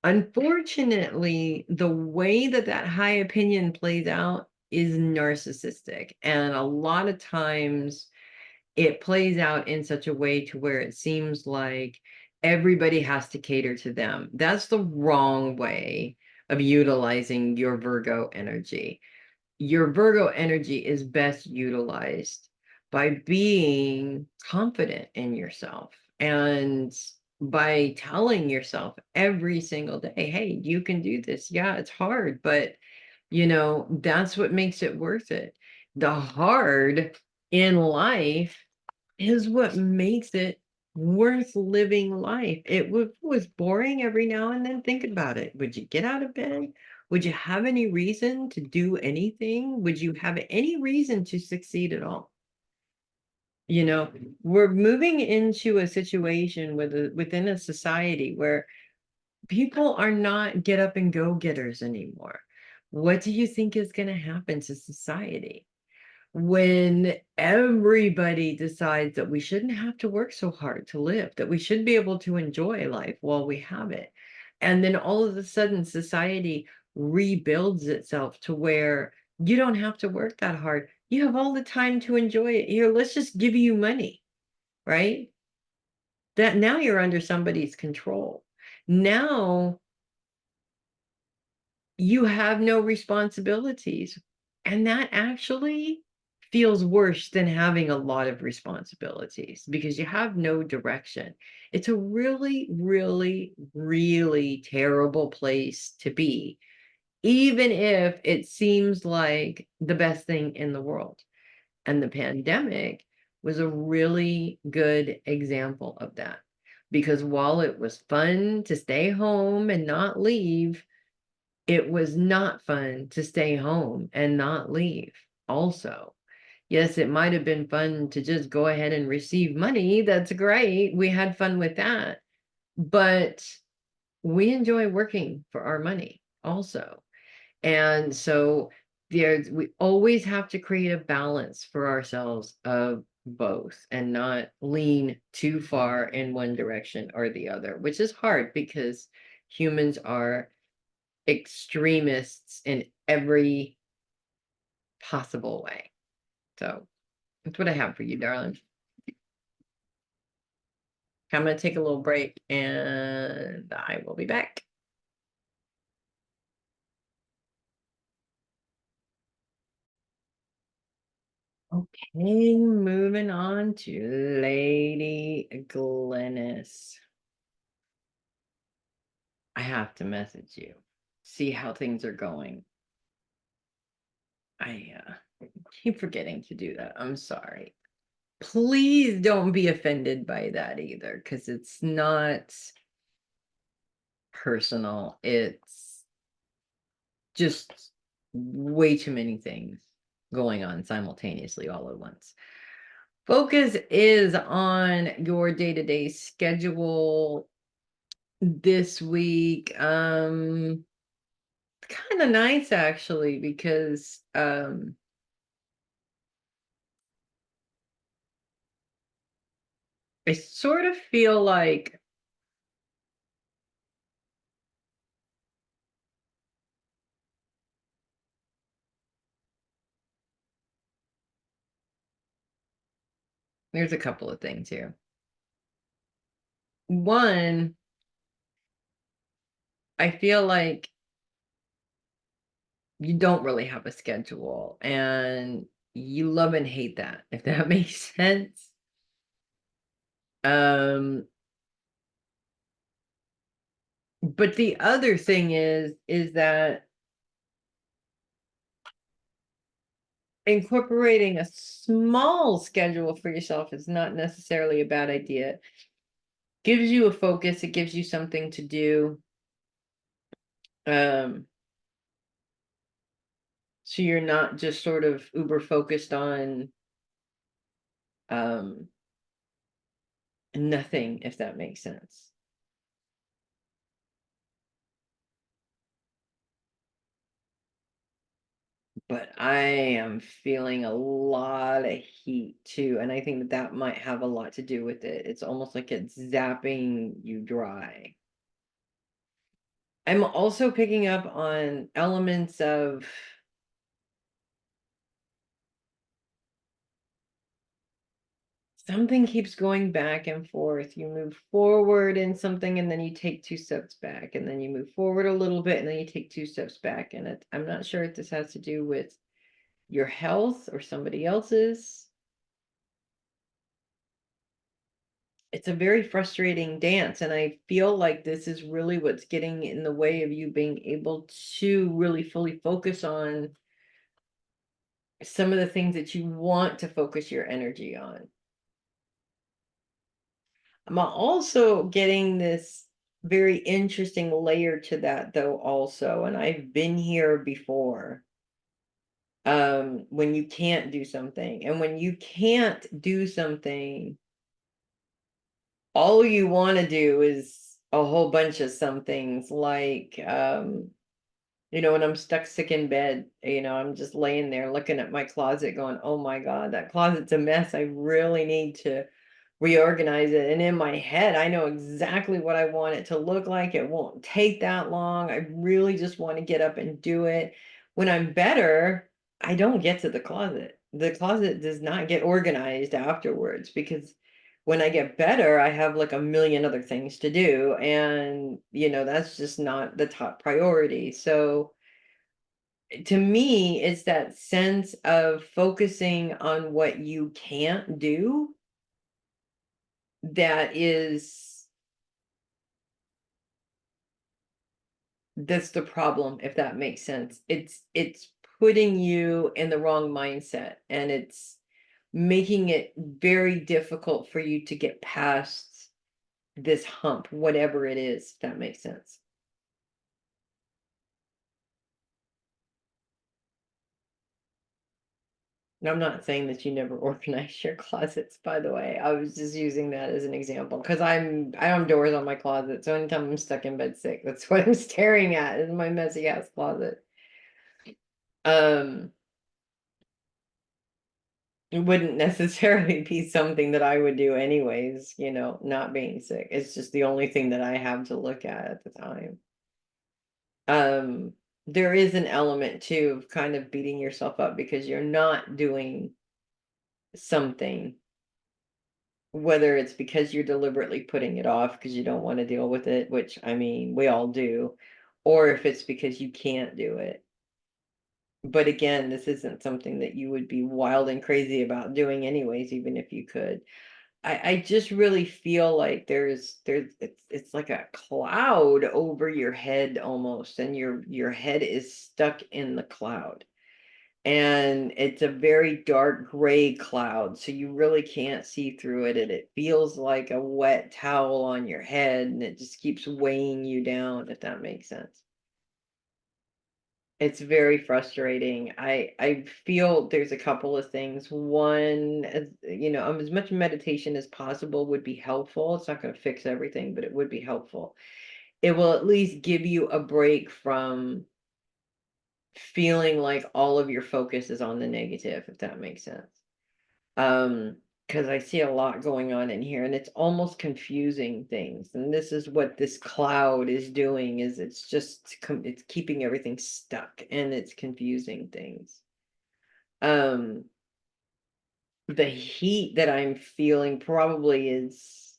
Unfortunately, the way that high opinion plays out is narcissistic. And a lot of times it plays out in such a way to where it seems like everybody has to cater to them. That's the wrong way of utilizing your Virgo energy. Your Virgo energy is best utilized by being confident in yourself and by telling yourself every single day, hey, you can do this. Yeah, it's hard, but that's what makes it worth it. The hard in life is what makes it worth living life. It was boring every now and then. Think about it. Would you get out of bed? Would you have any reason to do anything? Would you have any reason to succeed at all? We're moving into a situation within a society where people are not get up and go getters anymore. What do you think is going to happen to society when everybody decides that we shouldn't have to work so hard to live, that we should be able to enjoy life while we have it? And then all of a sudden, society rebuilds itself to where you don't have to work that hard. You have all the time to enjoy it. Here, let's just give you money, right? That now you're under somebody's control. Now you have no responsibilities. And that actually feels worse than having a lot of responsibilities because you have no direction. It's a really, really, really terrible place to be, even if it seems like the best thing in the world. And the pandemic was a really good example of that. Because while it was fun to stay home and not leave, it was not fun to stay home and not leave also. Yes, it might have been fun to just go ahead and receive money. That's great. We had fun with that. But we enjoy working for our money also. And so we always have to create a balance for ourselves of both and not lean too far in one direction or the other, which is hard because humans are extremists in every possible way. So that's what I have for you, darling. I'm going to take a little break and I will be back. Okay, moving on to Lady Glennis. I have to message you, see how things are going. I keep forgetting to do that. I'm sorry. Please don't be offended by that either, because it's not personal. It's just way too many things going on simultaneously all at once. Focus is on your day-to-day schedule this week. Kind of nice actually, because I sort of feel like there's a couple of things here. One, I feel like you don't really have a schedule and you love and hate that, if that makes sense. But the other thing is that incorporating a small schedule for yourself is not necessarily a bad idea. Gives you a focus, it gives you something to do. So you're not just sort of uber focused on nothing, if that makes sense. But I am feeling a lot of heat too, and I think that might have a lot to do with it. It's almost like it's zapping you dry. I'm also picking up on elements of something keeps going back and forth. You move forward in something and then you take 2 steps back, and then you move forward a little bit and then you take 2 steps back. And I'm not sure if this has to do with your health or somebody else's. It's a very frustrating dance, and I feel like this is really what's getting in the way of you being able to really fully focus on some of the things that you want to focus your energy on. I'm also getting this very interesting layer to that, though, also, and I've been here before. When you can't do something, and when you can't do something, all you want to do is a whole bunch of some things, like when I'm stuck sick in bed, I'm just laying there looking at my closet going, oh my God, that closet's a mess. I really need to reorganize it. And in my head, I know exactly what I want it to look like. It won't take that long. I really just want to get up and do it. When I'm better, I don't get to the closet. The closet does not get organized afterwards, because when I get better, I have like a million other things to do. And, that's just not the top priority. So to me, it's that sense of focusing on what you can't do that is that's the problem, if that makes sense. It's putting you in the wrong mindset, and it's making it very difficult for you to get past this hump, whatever it is, if that makes sense. And I'm not saying that you never organize your closets, by the way. I was just using that as an example because I don't have doors on my closet. So anytime I'm stuck in bed sick, that's what I'm staring at, is my messy ass closet. Um, it wouldn't necessarily be something that I would do anyways, not being sick. It's just the only thing that I have to look at the time. Um, there is an element too of kind of beating yourself up because you're not doing something, whether it's because you're deliberately putting it off because you don't want to deal with it, which I mean, we all do, or if it's because you can't do it. But again, this isn't something that you would be wild and crazy about doing anyways, even if you could. I just really feel like it's like a cloud over your head almost, and your head is stuck in the cloud. And it's a very dark gray cloud, so you really can't see through it, and it feels like a wet towel on your head, and it just keeps weighing you down, if that makes sense. It's very frustrating. I feel there's a couple of things. One, as much meditation as possible would be helpful. It's not going to fix everything, but it would be helpful. It will at least give you a break from feeling like all of your focus is on the negative, if that makes sense. Because I see a lot going on in here, and it's almost confusing things. And this is what this cloud is doing, is it's keeping everything stuck, and it's confusing things. Um, the heat that I'm feeling probably is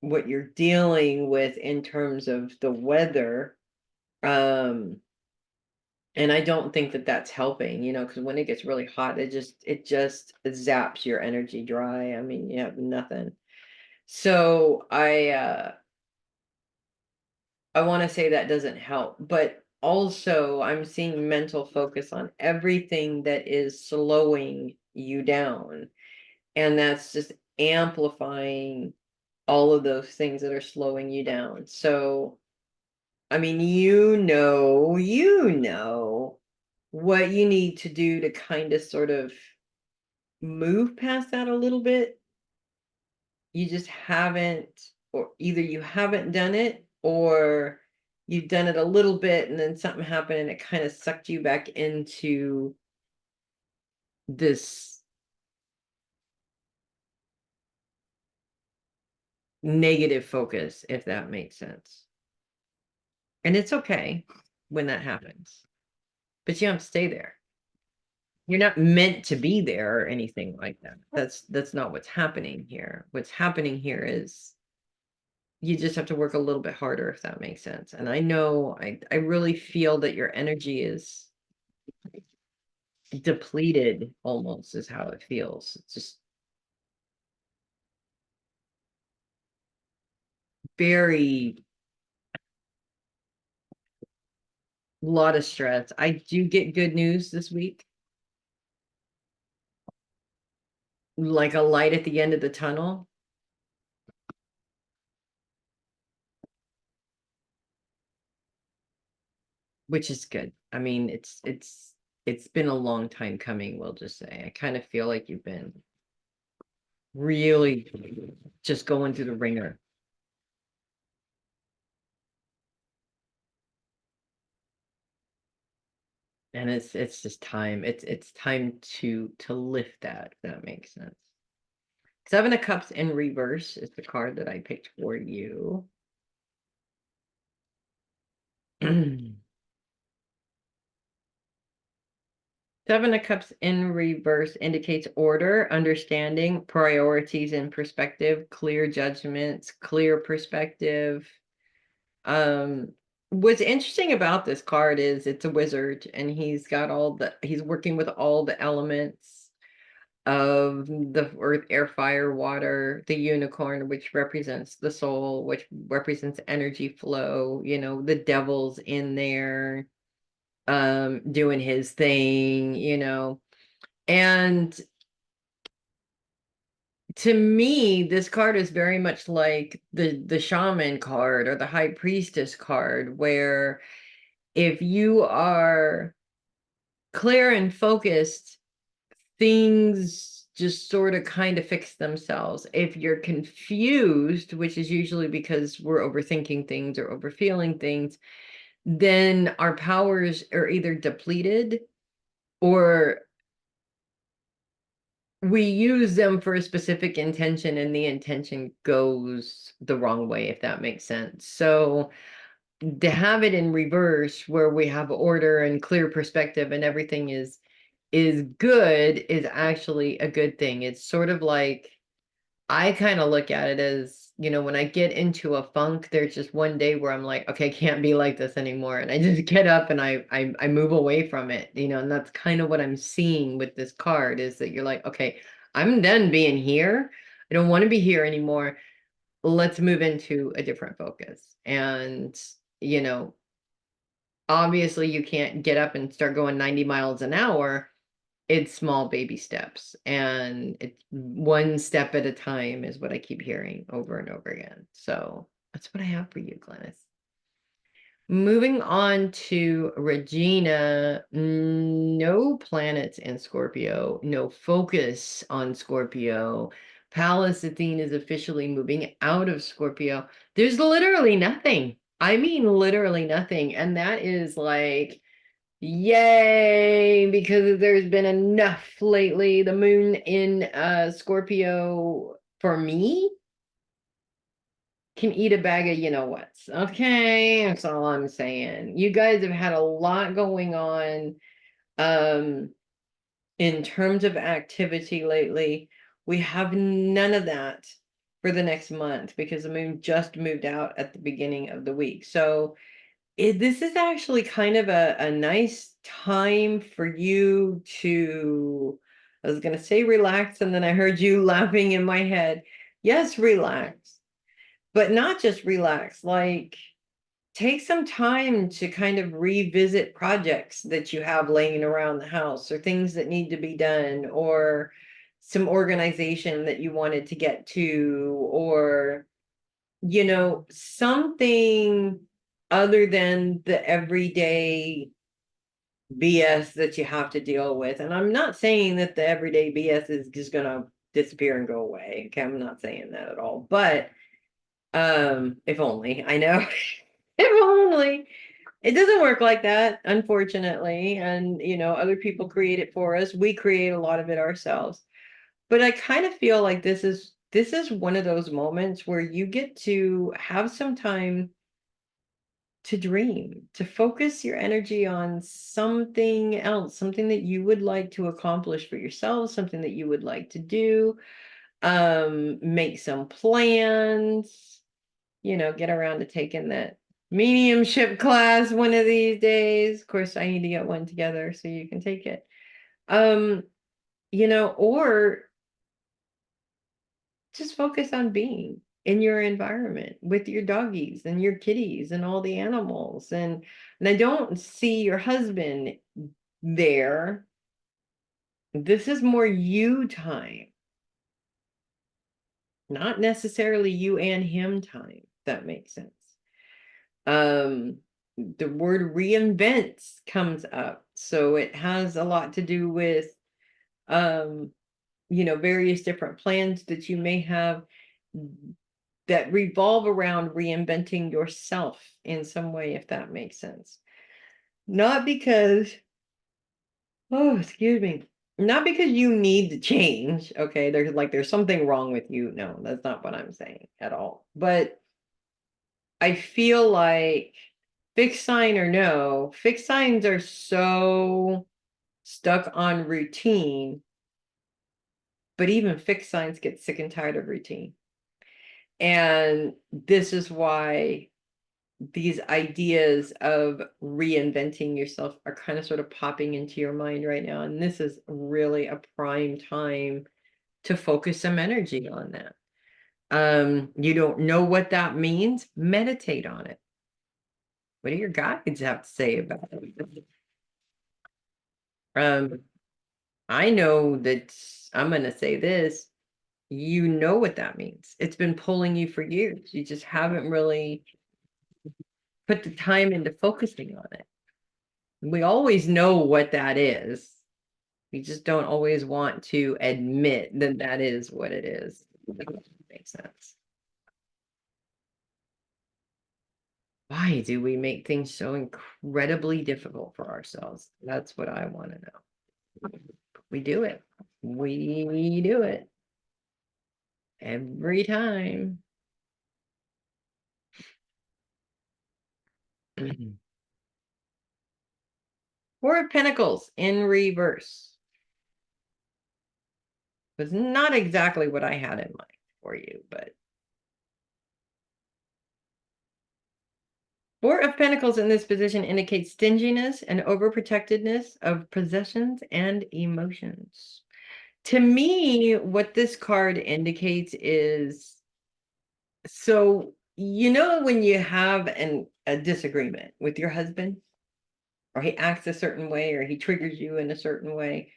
what you're dealing with in terms of the weather. And I don't think that that's helping, because when it gets really hot, it just zaps your energy dry. I mean, you have nothing. So I want to say that doesn't help, but also I'm seeing mental focus on everything that is slowing you down, and that's just amplifying all of those things that are slowing you down. So, I mean, you know what you need to do to kind of sort of move past that a little bit. You just haven't, or either you haven't done it, or you've done it a little bit and then something happened and it kind of sucked you back into this negative focus, if that makes sense. And it's okay when that happens, but you don't stay there. You're not meant to be there or anything like that. That's not what's happening here. What's happening here is you just have to work a little bit harder, if that makes sense. And I know I really feel that your energy is depleted, almost is how it feels. It's just very lot of stress. I do get good news this week, like a light at the end of the tunnel, which is good. I mean, it's been a long time coming, we'll just say. I kind of feel like you've been really just going through the ringer. And it's just time. It's time to lift that, if that makes sense. Seven of Cups in reverse is the card that I picked for you. Seven of Cups in reverse indicates order, understanding, priorities and perspective, clear judgments, clear perspective. What's interesting about this card is it's a wizard, and he's working with all the elements of the earth, air, fire, water, the unicorn, which represents the soul, which represents energy flow, the devil's in there, doing his thing, and to me, this card is very much like the shaman card or the high priestess card, where if you are clear and focused, things just sort of kind of fix themselves. If you're confused, which is usually because we're overthinking things or overfeeling things, then our powers are either depleted or we use them for a specific intention and the intention goes the wrong way, if that makes sense. So to have it in reverse, where we have order and clear perspective and everything is good, is actually a good thing. It's sort of like, I kind of look at it as, when I get into a funk, there's just one day where I'm like, okay, I can't be like this anymore. And I just get up and I move away from it, and that's kind of what I'm seeing with this card, is that you're like, okay, I'm done being here. I don't want to be here anymore. Let's move into a different focus. And, you know, obviously you can't get up and start going 90 miles an hour. It's small baby steps, and it's one step at a time is what I keep hearing over and over again. So that's what I have for you, Glennis. Moving on to Regina, no planets in Scorpio, no focus on Scorpio. Pallas Athene is officially moving out of Scorpio. There's literally nothing. I mean, literally nothing. And that is like, yay, because there's been enough lately. The moon in Scorpio, for me, can eat a bag of you-know-whats. Okay, that's all I'm saying. You guys have had a lot going on in terms of activity lately. We have none of that for the next month because the moon just moved out at the beginning of the week. So this is actually kind of a nice time for you to, I was going to say relax, and then I heard you laughing in my head. Yes, relax, but not just relax, like take some time to kind of revisit projects that you have laying around the house, or things that need to be done, or some organization that you wanted to get to, or something other than the everyday BS that you have to deal with. And I'm not saying that the everyday BS is just going to disappear and go away. Okay, I'm not saying that at all. But if only, I know. If only. It doesn't work like that, unfortunately. And other people create it for us. We create a lot of it ourselves. But I kind of feel like this is one of those moments where you get to have some time to dream, to focus your energy on something else, something that you would like to accomplish for yourself, something that you would like to do, make some plans, get around to taking that mediumship class one of these days. Of course, I need to get one together so you can take it. Or just focus on being in your environment with your doggies and your kitties and all the animals. And I don't see your husband there. This is more you time, not necessarily you and him time, if that makes sense. The word reinvents comes up, so it has a lot to do with various different plans that you may have that revolve around reinventing yourself in some way, if that makes sense. Not because, oh, excuse me, not because you need to change, okay? There's something wrong with you. No, that's not what I'm saying at all. But I feel like fixed sign or no, fixed signs are so stuck on routine, but even fixed signs get sick and tired of routine. And this is why these ideas of reinventing yourself are kind of sort of popping into your mind right now. And this is really a prime time to focus some energy on that. You don't know what that means? Meditate on it. What do your guides have to say about it? I know that I'm going to say this. You know what that means. It's been pulling you for years. You just haven't really put the time into focusing on it. We always know what that is. We just don't always want to admit that that is what it is. That makes sense. Why do we make things so incredibly difficult for ourselves? That's what I want to know. We do it. We do it every time. Four of Pentacles in reverse was not exactly what I had in mind for you, but Four of Pentacles in this position indicates stinginess and overprotectedness of possessions and emotions. To me, what this card indicates is, so when you have a disagreement with your husband, or he acts a certain way, or he triggers you in a certain way,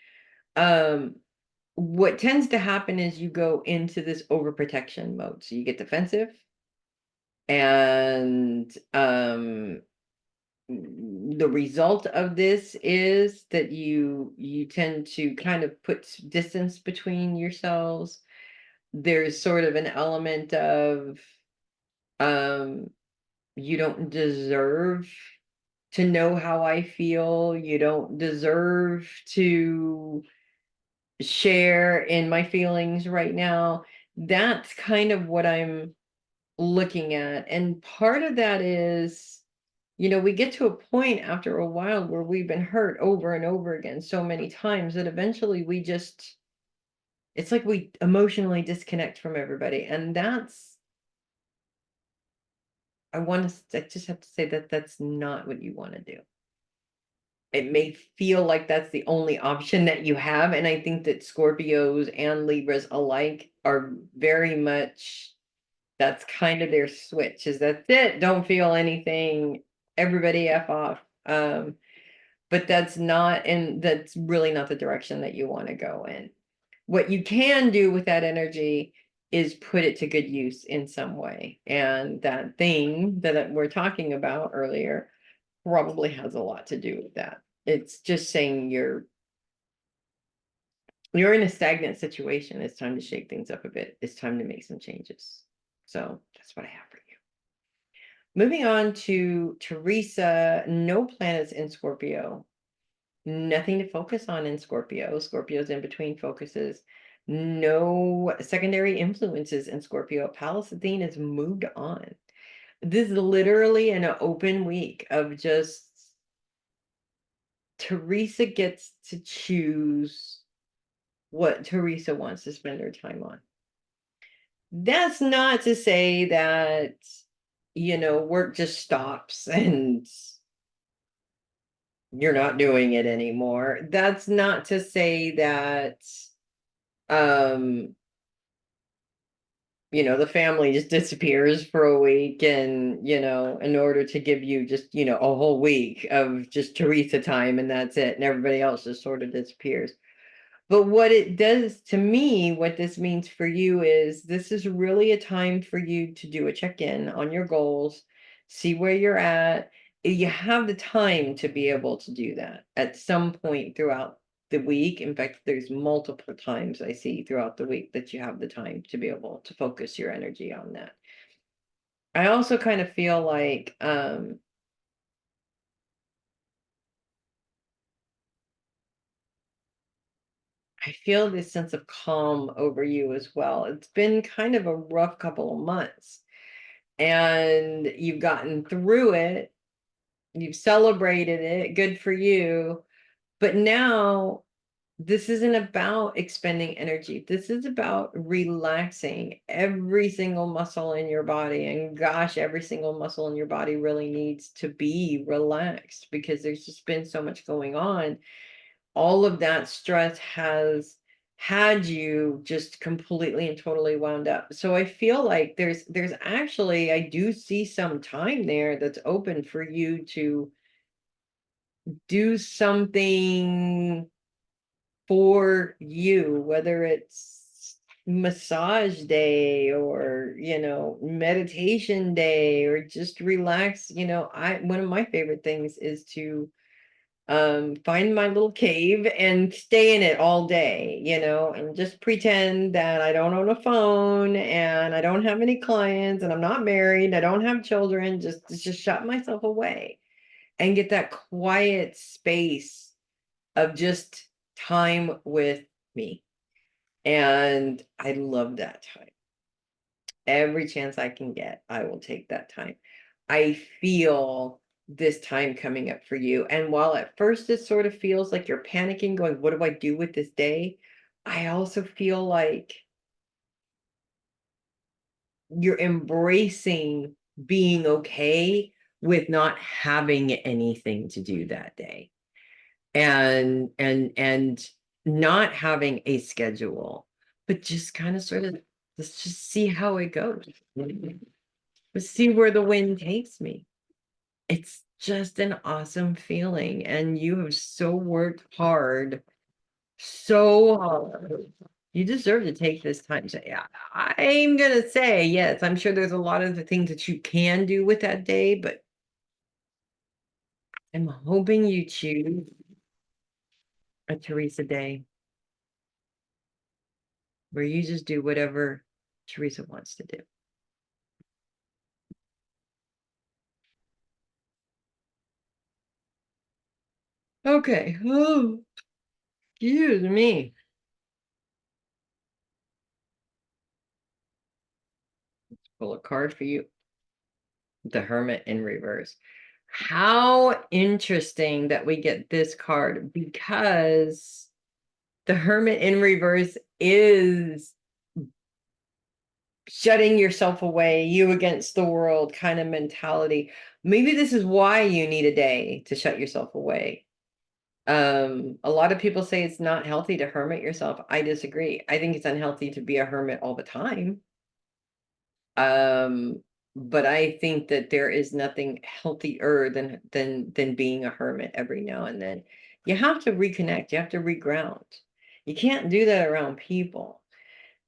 what tends to happen is you go into this overprotection mode. So you get defensive, and the result of this is that you tend to kind of put distance between yourselves. There's sort of an element of you don't deserve to know how I feel. You don't deserve to share in my feelings right now. That's kind of what I'm looking at. And part of that is, we get to a point after a while where we've been hurt over and over again so many times that eventually it's like we emotionally disconnect from everybody. And I just have to say that that's not what you want to do. It may feel like that's the only option that you have. And I think that Scorpios and Libras alike are very much, that's kind of their switch, is that's it. Don't feel anything. Everybody F off. But that's really not the direction that you want to go in. What you can do with that energy is put it to good use in some way. And that thing that we're talking about earlier probably has a lot to do with that. It's just saying you're in a stagnant situation. It's time to shake things up a bit. It's time to make some changes. So that's what I have for you. Moving on to Theresa, no planets in Scorpio. Nothing to focus on in Scorpio. Scorpio's in between focuses. No secondary influences in Scorpio. Pallas Athene has moved on. This is literally an open week of just Theresa gets to choose what Theresa wants to spend her time on. That's not to say that, work just stops and you're not doing it anymore. That's not to say that, um, the family just disappears for a week and, in order to give you just, a whole week of just Theresa time and that's it. And everybody else just sort of disappears. But what it does to me, what this means for you is this is really a time for you to do a check-in on your goals, see where you're at. You have the time to be able to do that at some point throughout the week. In fact, there's multiple times I see throughout the week that you have the time to be able to focus your energy on that. I also kind of feel like I feel this sense of calm over you as well. It's been kind of a rough couple of months, and you've gotten through it. You've celebrated it. Good for you. But now this isn't about expending energy. This is about relaxing every single muscle in your body. And gosh, every single muscle in your body really needs to be relaxed because there's just been so much going on. All of that stress has had you just completely and totally wound up. So I feel like there's actually, I do see some time there that's open for you to do something for you, whether it's massage day or, meditation day or just relax. One of my favorite things is to find my little cave and stay in it all day, and just pretend that I don't own a phone and I don't have any clients and I'm not married, I don't have children, just shut myself away and get that quiet space of just time with me. And I love that time. Every chance I can get, I will take that time. I feel this time coming up for you. And while at first it sort of feels like you're panicking, going, what do I do with this day? I also feel like you're embracing being okay with not having anything to do that day. And not having a schedule, but just kind of sort of let's just see how it goes. Let's see where the wind takes me. It's just an awesome feeling. And you have so worked hard, so hard. You deserve to take this time. So yeah, I'm gonna say yes. I'm sure there's a lot of the things that you can do with that day, but I'm hoping you choose a Theresa day where you just do whatever Theresa wants to do. Okay. Oh, excuse me. Pull a card for you. The Hermit in reverse. How interesting that we get this card because the Hermit in reverse is shutting yourself away, you against the world kind of mentality. Maybe this is why you need a day to shut yourself away. A lot of people say it's not healthy to hermit yourself. I disagree. I think it's unhealthy to be a hermit all the time. Um, but I think that there is nothing healthier than being a hermit every now and then. You have to reconnect, you have to reground. You can't do that around people.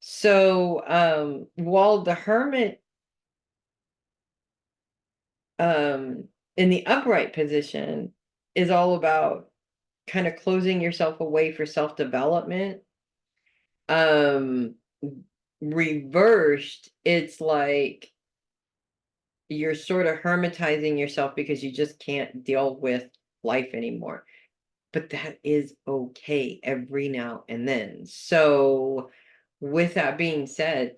So while the hermit in the upright position is all about kind of closing yourself away for self-development, um reversed, it's like you're sort of hermitizing yourself because you just can't deal with life anymore. But that is okay every now and then. So with that being said,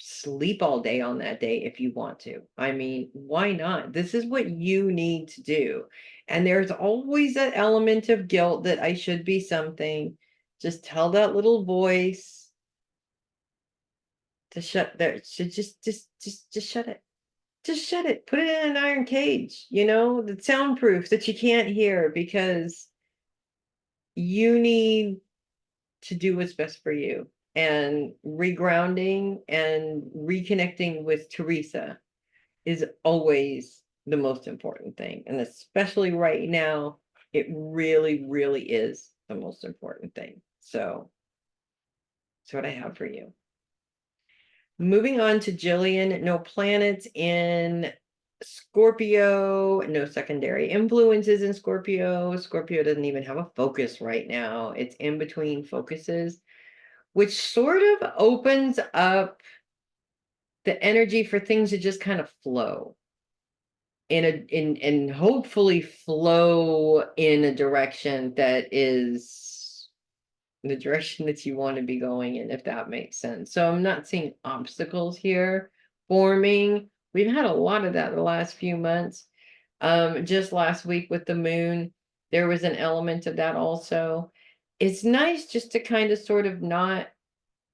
sleep all day on that day if you want to. I mean, why not? This is what you need to do. And there's always that element of guilt that I should be something. Just tell that little voice to shut there. Just shut it. Just shut it. Put it in an iron cage, that's soundproof that you can't hear, because you need to do what's best for you. And regrounding and reconnecting with Theresa is always the most important thing. And especially right now, it really, really is the most important thing. So that's what I have for you. Moving on to Jillian, no planets in Scorpio, no secondary influences in Scorpio. Scorpio doesn't even have a focus right now. It's in between focuses, which sort of opens up the energy for things to just kind of flow and hopefully flow in a direction that is the direction that you want to be going in, if that makes sense. So I'm not seeing obstacles here forming. We've had a lot of that the last few months. Just last week with the moon, there was an element of that also. It's nice just to kind of sort of not,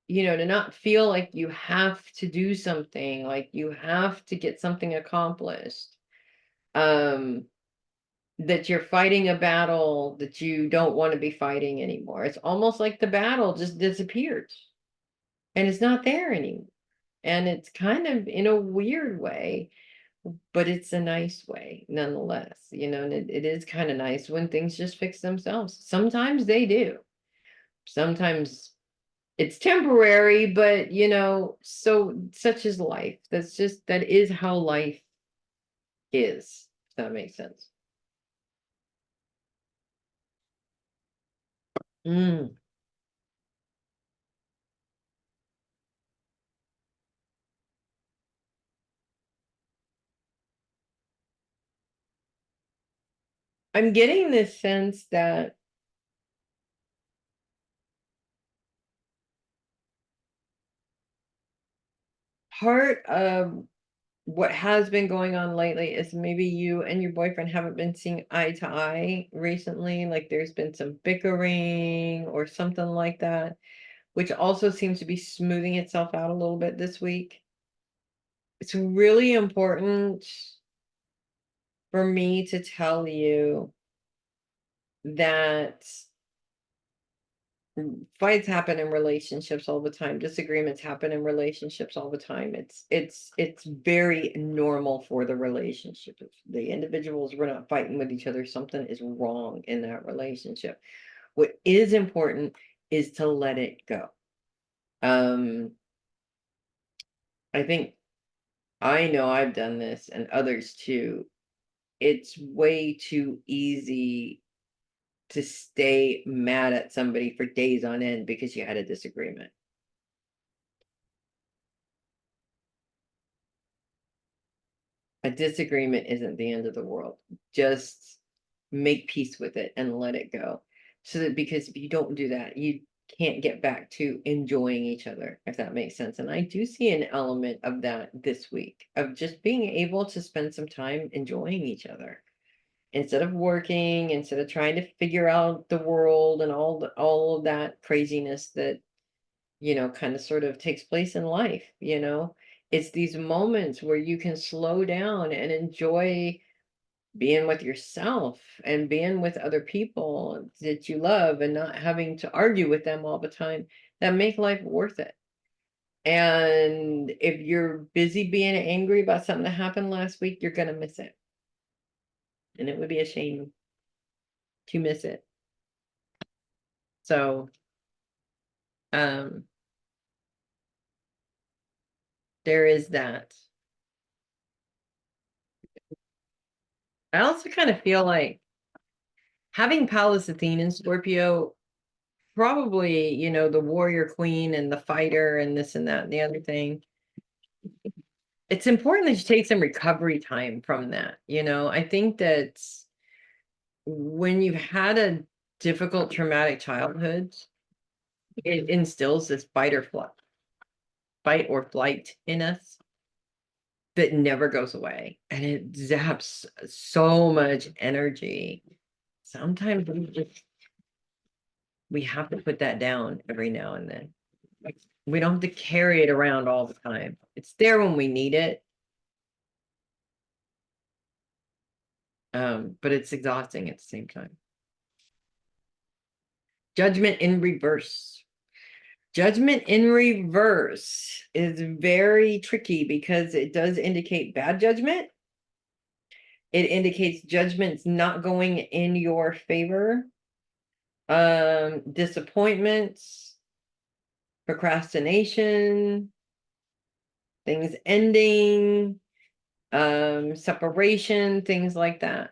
to not feel like you have to do something, like you have to get something accomplished. That you're fighting a battle that you don't want to be fighting anymore. It's almost like the battle just disappeared and it's not there anymore. And it's kind of in a weird way, but it's a nice way nonetheless, and it is kind of nice when things just fix themselves. Sometimes they do. Sometimes it's temporary, but so such is life. That is how life is, if that makes sense. Mm. I'm getting this sense that part of what has been going on lately is maybe you and your boyfriend haven't been seeing eye to eye recently. Like there's been some bickering or something like that, which also seems to be smoothing itself out a little bit this week. It's really important for me to tell you that fights happen in relationships all the time. Disagreements happen in relationships all the time. It's very normal for the relationship. If the individuals were not fighting with each other, something is wrong in that relationship. What is important is to let it go. I think I know I've done this and others too. It's way too easy to stay mad at somebody for days on end because you had a disagreement. A disagreement isn't the end of the world. Just make peace with it and let it go. So that, because if you don't do that, you can't get back to enjoying each other, if that makes sense. And I do see an element of that this week, of just being able to spend some time enjoying each other instead of working, instead of trying to figure out the world and all of that craziness that kind of sort of takes place in life. It's these moments where you can slow down and enjoy being with yourself and being with other people that you love and not having to argue with them all the time, that make life worth it. And if you're busy being angry about something that happened last week, you're going to miss it. And it would be a shame to miss it. So, um, there is that. I also kind of feel like having Pallas Athene in Scorpio, probably, the warrior queen and the fighter and this and that and the other thing. It's important that you take some recovery time from that. I think that when you've had a difficult, traumatic childhood, it instills this fight or flight in us that never goes away, and it zaps so much energy. Sometimes we have to put that down every now and then. We don't have to carry it around all the time. It's there when we need it. But it's exhausting at the same time. Judgment in reverse. Judgment in reverse is very tricky because it does indicate bad judgment. It indicates judgment's not going in your favor. Disappointments, procrastination, things ending, separation, things like that.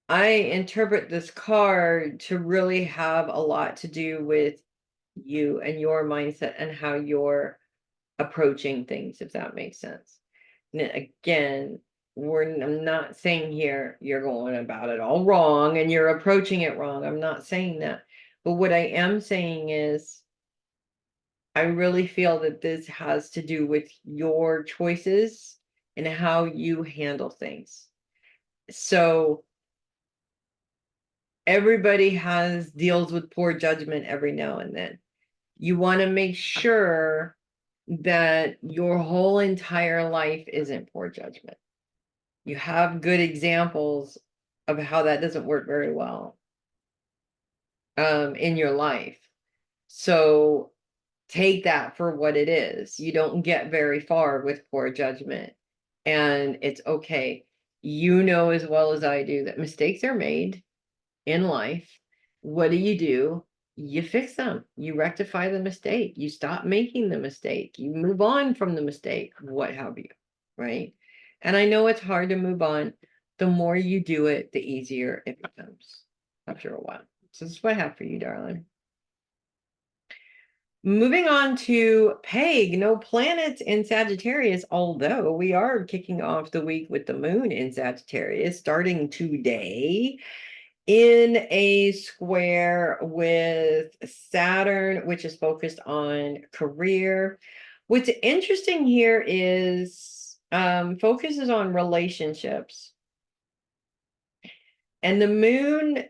I interpret this card to really have a lot to do with you and your mindset and how you're approaching things, if that makes sense. And again, I'm not saying here you're going about it all wrong and you're approaching it wrong. I'm not saying that. But what I am saying is I really feel that this has to do with your choices and how you handle things. So everybody deals with poor judgment every now and then. You want to make sure that your whole entire life isn't poor judgment. You have good examples of how that doesn't work very well in your life. So take that for what it is. You don't get very far with poor judgment, and it's okay. You know as well as I do that mistakes are made in life. What do? You fix them. You rectify the mistake. You stop making the mistake. You move on from the mistake, what have you, right? And I know it's hard to move on. The more you do it, the easier it becomes after a while. So this is what I have for you, darling. Moving on to Peg, no planets in Sagittarius, although we are kicking off the week with the moon in Sagittarius starting today in a square with Saturn, which is focused on career. What's interesting here is focuses on relationships. And the moon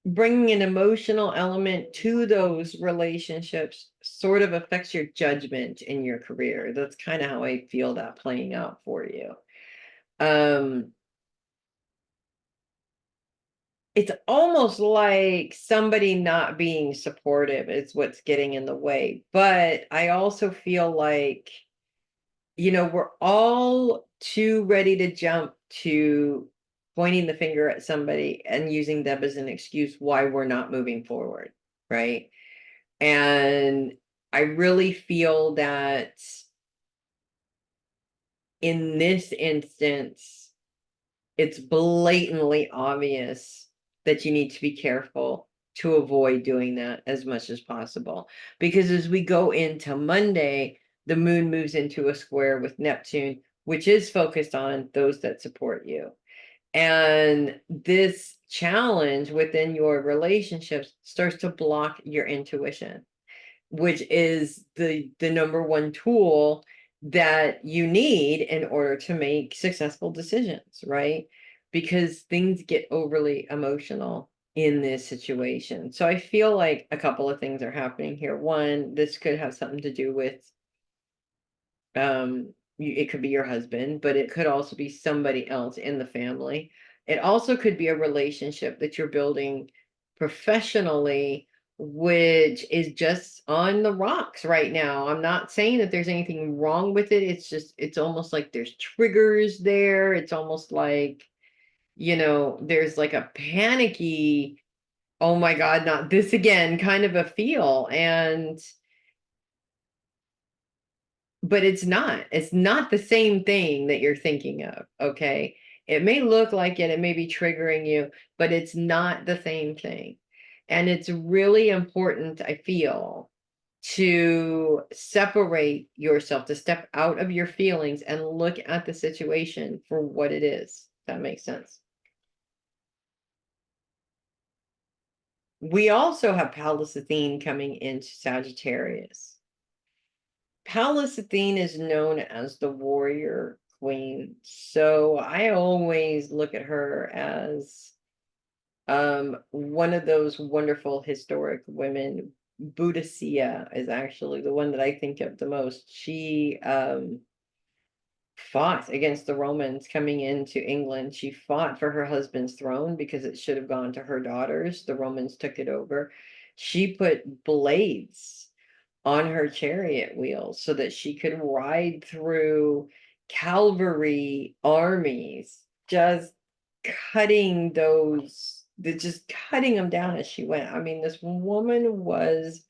bringing an emotional element to those relationships sort of affects your judgment in your career. That's kind of how I feel that playing out for you. It's almost like somebody not being supportive is what's getting in the way. But I also feel like, we're all too ready to jump to pointing the finger at somebody and using them as an excuse why we're not moving forward, right? And I really feel that in this instance, it's blatantly obvious that you need to be careful to avoid doing that as much as possible. Because as we go into Monday, the moon moves into a square with Neptune, which is focused on those that support you. And this challenge within your relationships starts to block your intuition, which is the number one tool that you need in order to make successful decisions, right? Because things get overly emotional in this situation. So I feel like a couple of things are happening here. One, this could have something to do with it could be your husband, but it could also be somebody else in the family. It also could be a relationship that you're building professionally, which is just on the rocks right now. I'm not saying that there's anything wrong with it. It's almost like there's triggers there. It's almost like, there's like a panicky, oh my God, not this again kind of a feel. But it's not the same thing that you're thinking of. Okay. It may look like it may be triggering you, but it's not the same thing. And it's really important, I feel, to separate yourself, to step out of your feelings and look at the situation for what it is. That makes sense. We also have Pallas Athene coming into Sagittarius. Pallas Athene is known as the warrior queen. So I always look at her as one of those wonderful historic women. Boudicca is actually the one that I think of the most. She fought against the Romans coming into England. She fought for her husband's throne because it should have gone to her daughters. The Romans took it over. She put blades on her chariot wheels so that she could ride through cavalry armies, just just cutting them down as she went. I mean, this woman was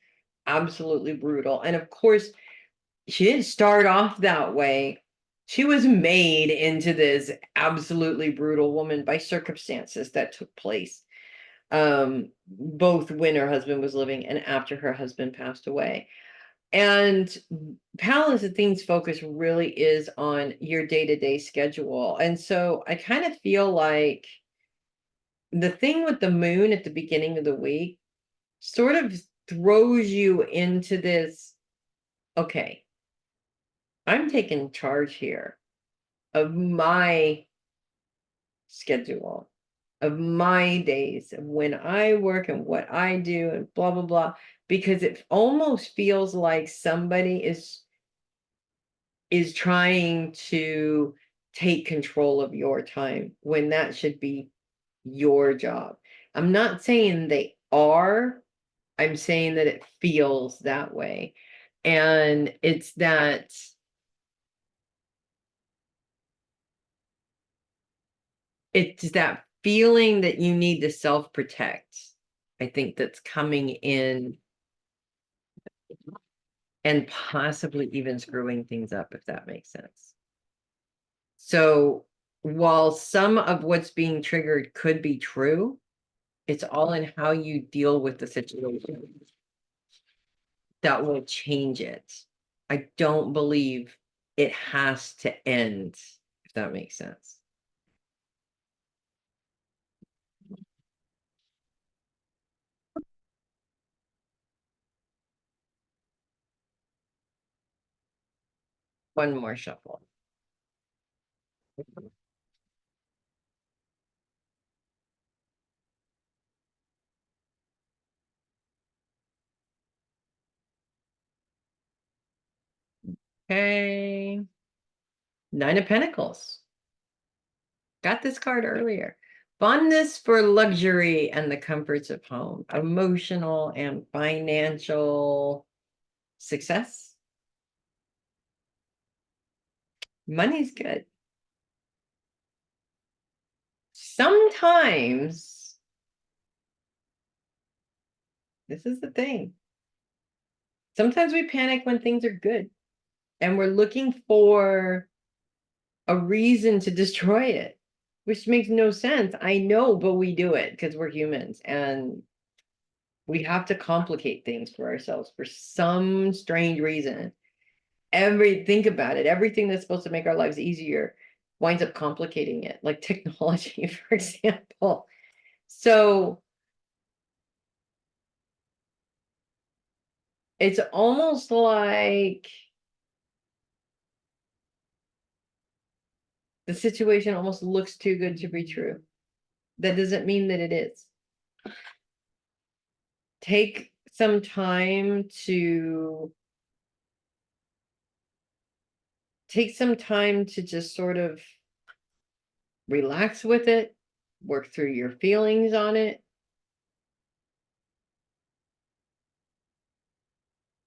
absolutely brutal. And of course, she didn't start off that way. She was made into this absolutely brutal woman by circumstances that took place, both when her husband was living and after her husband passed away. And Pallas Athene's focus really is on your day-to-day schedule. And so I kind of feel like the thing with the moon at the beginning of the week sort of throws you into this, okay, I'm taking charge here of my schedule, of my days, of when I work and what I do and blah, blah, blah, because it almost feels like somebody is trying to take control of your time when that should be your job. I'm not saying they are, I'm saying that it feels that way. And it's that feeling that you need to self-protect. I think that's coming in and possibly even screwing things up, if that makes sense. So while some of what's being triggered could be true, it's all in how you deal with the situation that will change it. I don't believe it has to end, if that makes sense. One more shuffle. Okay. Nine of Pentacles. Got this card earlier. Fondness for luxury and the comforts of home. Emotional and financial success. Money's good. Sometimes, this is the thing. Sometimes we panic when things are good and we're looking for a reason to destroy it, which makes no sense. I know, but we do it because we're humans and we have to complicate things for ourselves for some strange reason. Think about it. Everything that's supposed to make our lives easier winds up complicating it, like technology, for example. So it's almost like the situation almost looks too good to be true. That doesn't mean that it is. Take some time to just sort of relax with it, work through your feelings on it,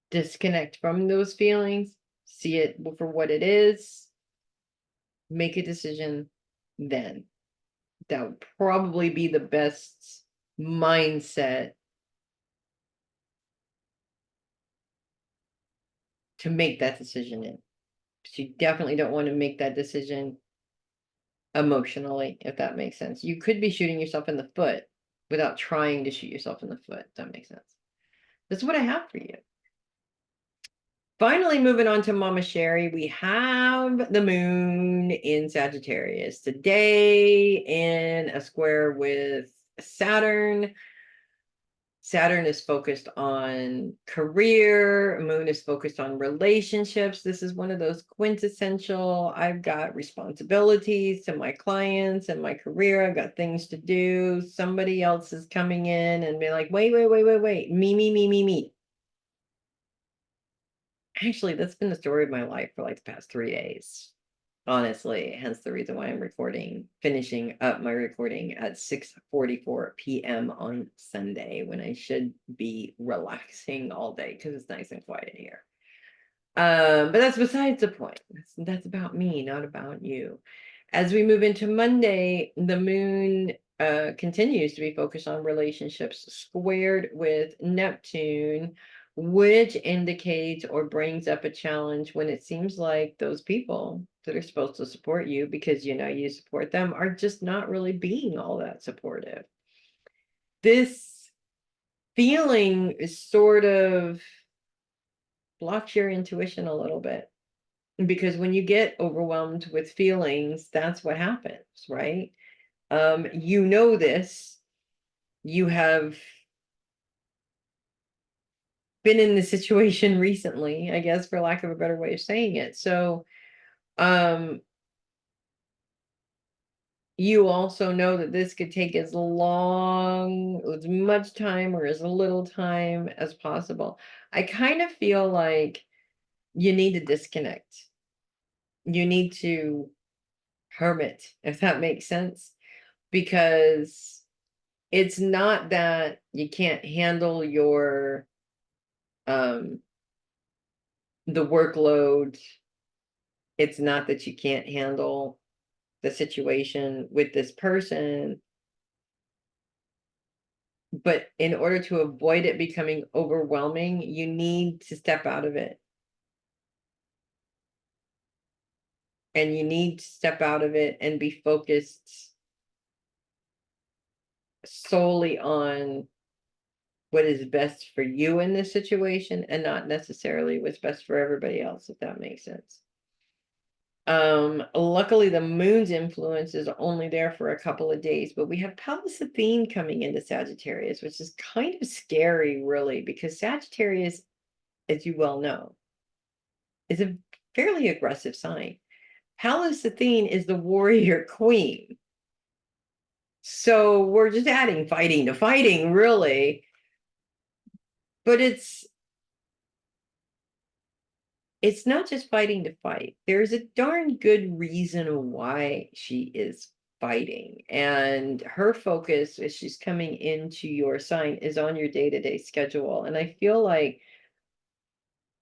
disconnect from those feelings, see it for what it is, make a decision then. That would probably be the best mindset to make that decision in. But you definitely don't want to make that decision emotionally, if that makes sense. You could be shooting yourself in the foot without trying to shoot yourself in the foot, if that makes sense. That's what I have for you. Finally, moving on to Mama Sherri, we have the moon in Sagittarius today in a square with Saturn. Saturn is focused on career. Moon is focused on relationships. This is one of those quintessential, I've got responsibilities to my clients and my career. I've got things to do. Somebody else is coming in and be like, wait, me. Actually, that's been the story of my life for like the past 3 days. Honestly, hence the reason why I'm finishing up my recording at 6:44 p.m. on Sunday when I should be relaxing all day because it's nice and quiet here. But that's besides the point. That's about me, not about you. As we move into Monday, the moon continues to be focused on relationships, squared with Neptune, which indicates or brings up a challenge when it seems like those people that are supposed to support you because you know you support them are just not really being all that supportive. This feeling is sort of blocks your intuition a little bit. Because when you get overwhelmed with feelings, that's what happens, right? You know this. You have been in this situation recently, I guess, for lack of a better way of saying it. So, you also know that this could take as long, as much time, or as little time as possible. I kind of feel like you need to disconnect. You need to hermit, if that makes sense, because it's not that you can't handle your the workload. It's not that you can't handle the situation with this person, but in order to avoid it becoming overwhelming, you need to step out of it. And you need to step out of it and be focused solely on what is best for you in this situation and not necessarily what's best for everybody else, if that makes sense. Luckily the moon's influence is only there for a couple of days, but we have Pallas Athene coming into Sagittarius, which is kind of scary, really, because Sagittarius, as you well know, is a fairly aggressive sign. Pallas Athene is the warrior queen. So we're just adding fighting to fighting, really. But it's not just fighting to fight. There's a darn good reason why she is fighting. And her focus as she's coming into your sign is on your day-to-day schedule. And I feel like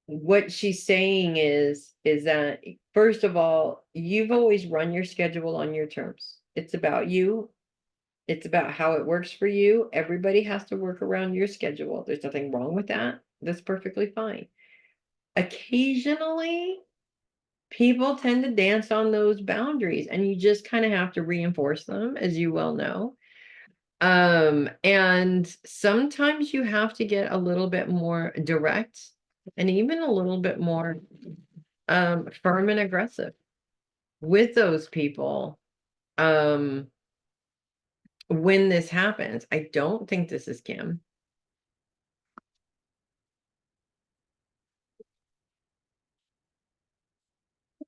what she's saying is that, first of all, you've always run your schedule on your terms. It's about you. It's about how it works for you. Everybody has to work around your schedule. There's nothing wrong with that. That's perfectly fine. Occasionally, people tend to dance on those boundaries, and you just kind of have to reinforce them, as you well know. And sometimes you have to get a little bit more direct and even a little bit more firm and aggressive with those people when this happens. I don't think this is Kim.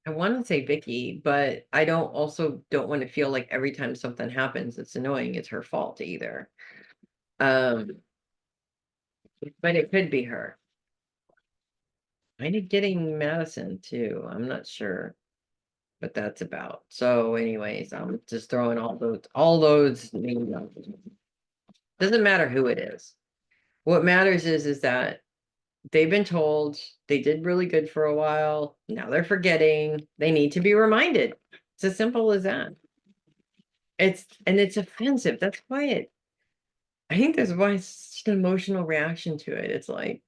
I want to say Vicky, but I don't want to feel like every time something happens, it's annoying, it's her fault either. Um, but it could be her. Kind of getting Madison too. I'm not sure what that's about. So, anyways, I'm just throwing all those names out. Doesn't matter who it is. What matters is that they've been told they did really good for a while. Now they're forgetting. They need to be reminded. It's as simple as that. It's offensive. That's why I think that's why it's such an emotional reaction to it. It's like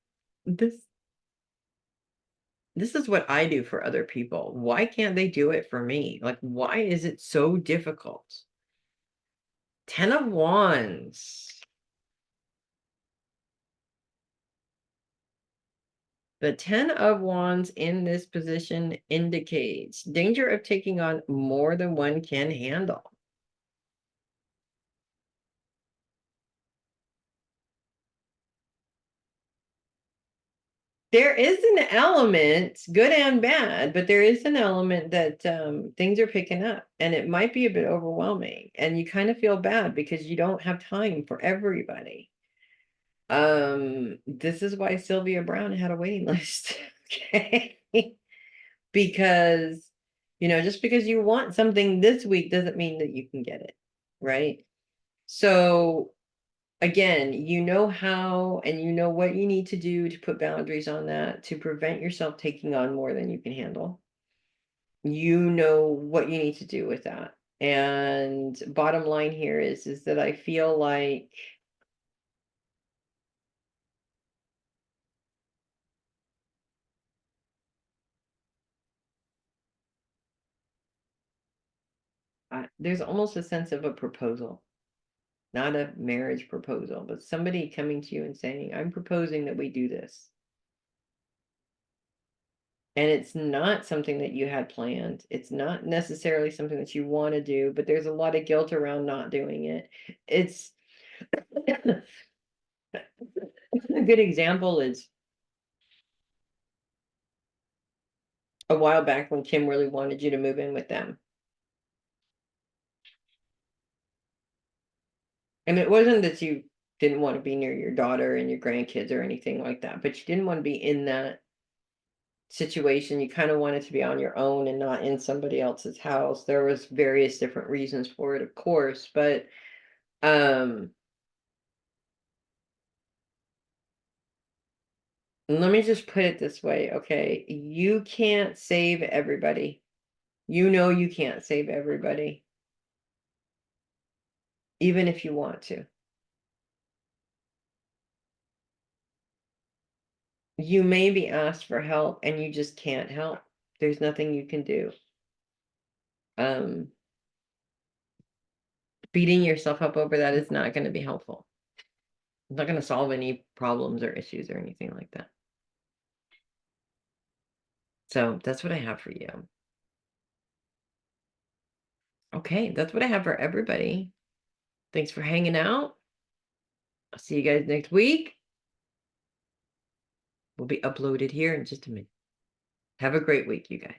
this this is what I do for other people. Why can't they do it for me? Like, why is it so difficult? 10 of Wands. The 10 of Wands in this position indicates danger of taking on more than one can handle. there is an element, good and bad, but there is an element that things are picking up, and it might be a bit overwhelming, and you kind of feel bad because you don't have time for everybody. This is why Sylvia Brown had a waiting list. Okay. Because, just because you want something this week doesn't mean that you can get it, right? So again, you know how and you know what you need to do to put boundaries on that to prevent yourself taking on more than you can handle. You know what you need to do with that. And bottom line here is that I feel like there's almost a sense of a proposal, not a marriage proposal, but somebody coming to you and saying, I'm proposing that we do this. And it's not something that you had planned. It's not necessarily something that you want to do, but there's a lot of guilt around not doing it. It's a good example is a while back when Kim really wanted you to move in with them. And it wasn't that you didn't want to be near your daughter and your grandkids or anything like that, but you didn't want to be in that situation. You kind of wanted to be on your own and not in somebody else's house. There was various different reasons for it, of course, but um let me just put it this way, okay? You can't save everybody. You can't save everybody, even if you want to. You may be asked for help and you just can't help. There's nothing you can do. Um, Beating yourself up over that is not going to be helpful. It's not going to solve any problems or issues or anything like that. So that's what I have for you. Okay, that's what I have for everybody. Thanks for hanging out. I'll see you guys next week. Will be uploaded here in just a minute. Have a great week, you guys.